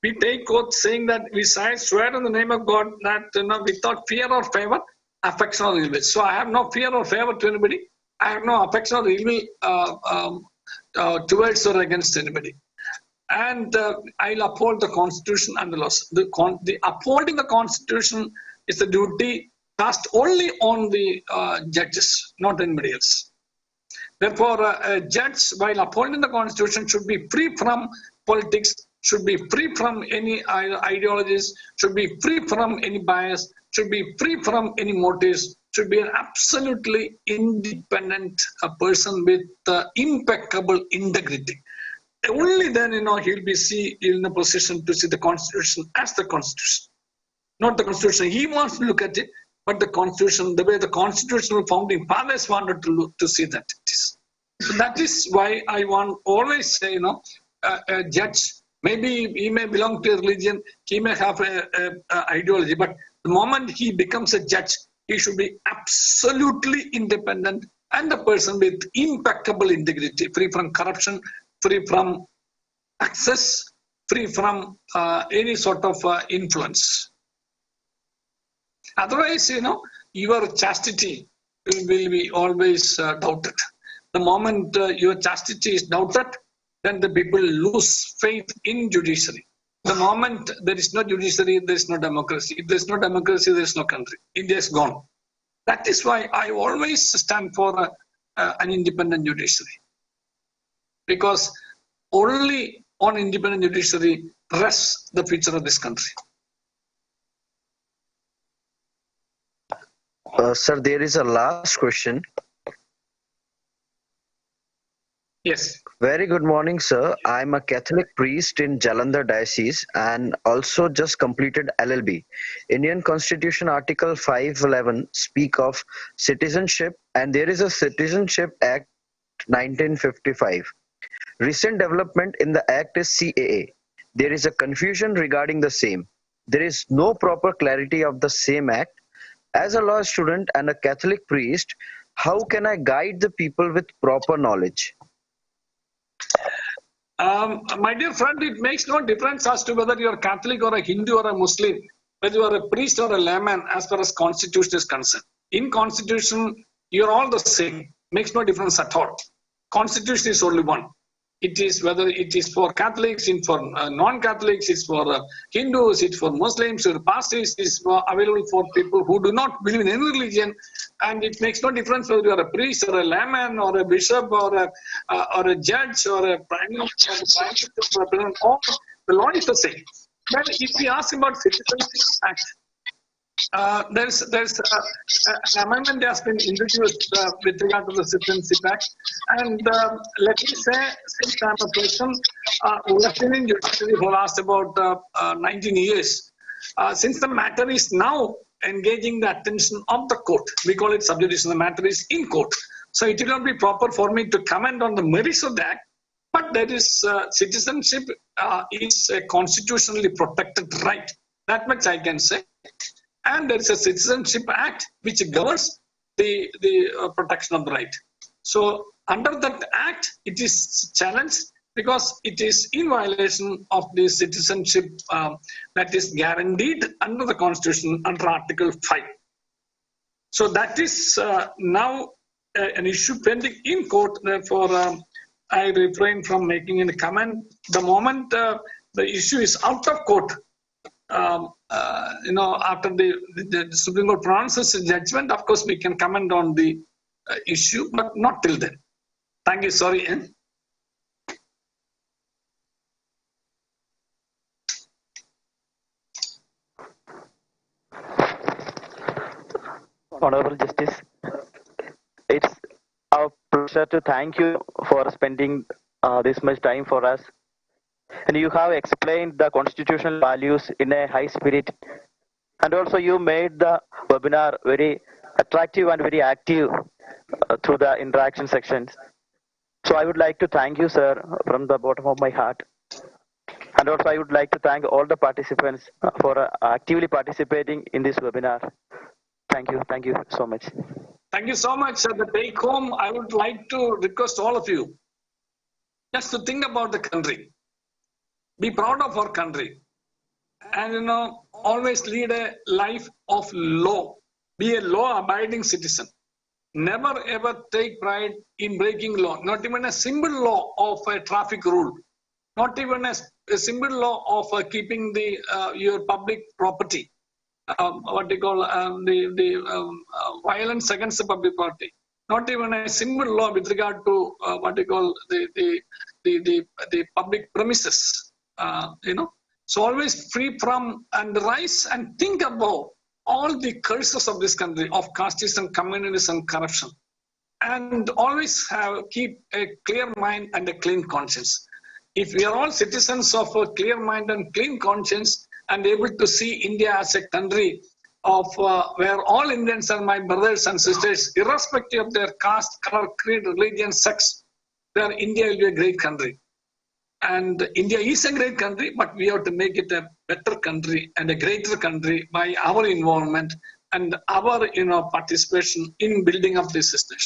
we take oath saying that we swear in the name of God that without fear or favor, affection or ill will. So I have no fear or favor to anybody. I have no affection or ill will towards or against anybody. And I'll uphold the Constitution and the laws. The upholding the Constitution is the duty cast only on the judges, not anybody else. Therefore, a judge, while upholding the Constitution, should be free from politics, should be free from any ideologies, should be free from any bias, should be free from any motives, should be an absolutely independent person with impeccable integrity. Only then, he'll be in a position to see the Constitution as the Constitution, not the Constitution he wants to look at it, but the Constitution, the way the constitutional founding fathers wanted to see that it is. So that is why I always say, a judge, maybe he may belong to a religion, he may have a ideology, but the moment he becomes a judge, he should be absolutely independent and a person with impeccable integrity, free from corruption, free from access, free from any sort of influence. Otherwise, your chastity will be always doubted. The moment your chastity is doubted, then the people lose faith in judiciary. The moment there is no judiciary, there is no democracy. If there is no democracy, there is no country. India is gone. That is why I always stand for an independent judiciary. Because only on independent judiciary rests the future of this country. Sir, there is a last question. Yes. Very good morning, sir. I'm a Catholic priest in Jalandhar Diocese and also just completed LLB. Indian Constitution Article 511 speak of citizenship, and there is a Citizenship Act 1955. Recent development in the Act is CAA. There is a confusion regarding the same. There is no proper clarity of the same Act. As a law student and a Catholic priest, how can I guide the people with proper knowledge? My dear friend, it makes no difference as to whether you are Catholic or a Hindu or a Muslim, whether you are a priest or a layman as far as Constitution is concerned. In Constitution, you are all the same. Makes no difference at all. Constitution is only one. It is whether it is for Catholics, it's for non-Catholics, it's for Hindus, it's for Muslims, or pastors, it's available for people who do not believe in any religion, and it makes no difference whether you are a priest or a layman or a bishop or a judge or a prime minister or a president. All the law is the same. But if we ask about Citizenship Act, there's an amendment that has been introduced with regard to the Citizenship Act, and let me say, since I'm a person who has been in judiciary for last about 19 years, since the matter is now engaging the attention of the court, we call it sub judice, the matter is in court. So it will not be proper for me to comment on the merits of the act, but there is citizenship is a constitutionally protected right. That much I can say. And there is a Citizenship Act which governs the protection of the right. So under that act, it is challenged because it is in violation of the citizenship that is guaranteed under the Constitution under Article 5. So that is now an issue pending in court. Therefore, I refrain from making any comment. The moment the issue is out of court, after the Supreme Court pronounces a judgment, of course, we can comment on the issue, but not till then. Thank you. Sorry. Honourable Justice, it's our pleasure to thank you for spending this much time for us. And you have explained the constitutional values in a high spirit. And also you made the webinar very attractive and very active through the interaction sections. So I would like to thank you, sir, from the bottom of my heart. And also I would like to thank all the participants for actively participating in this webinar. Thank you. Thank you so much. Thank you so much. At the take home, I would like to request all of you just to think about the country. Be proud of our country. And, always lead a life of law. Be a law-abiding citizen. Never ever take pride in breaking law. Not even a simple law of a traffic rule. Not even a simple law of keeping your public property. Violence against the public property. Not even a simple law with regard to the public premises. So always free from and rise and think about all the curses of this country of casteism, communalism, corruption, and always keep a clear mind and a clean conscience. If we are all citizens of a clear mind and clean conscience and able to see India as a country of where all Indians are my brothers and sisters, irrespective of their caste, color, creed, religion, sex, then India will be a great country. And India is a great country, but we have to make it a better country and a greater country by our involvement and our participation in building up this system.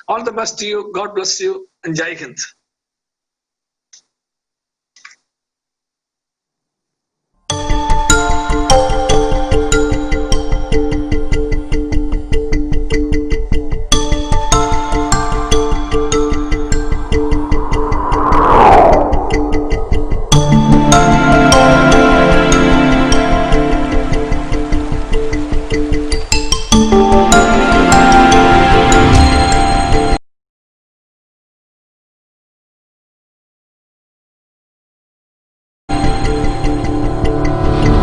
All the best to you. God bless you, and Jai Hind.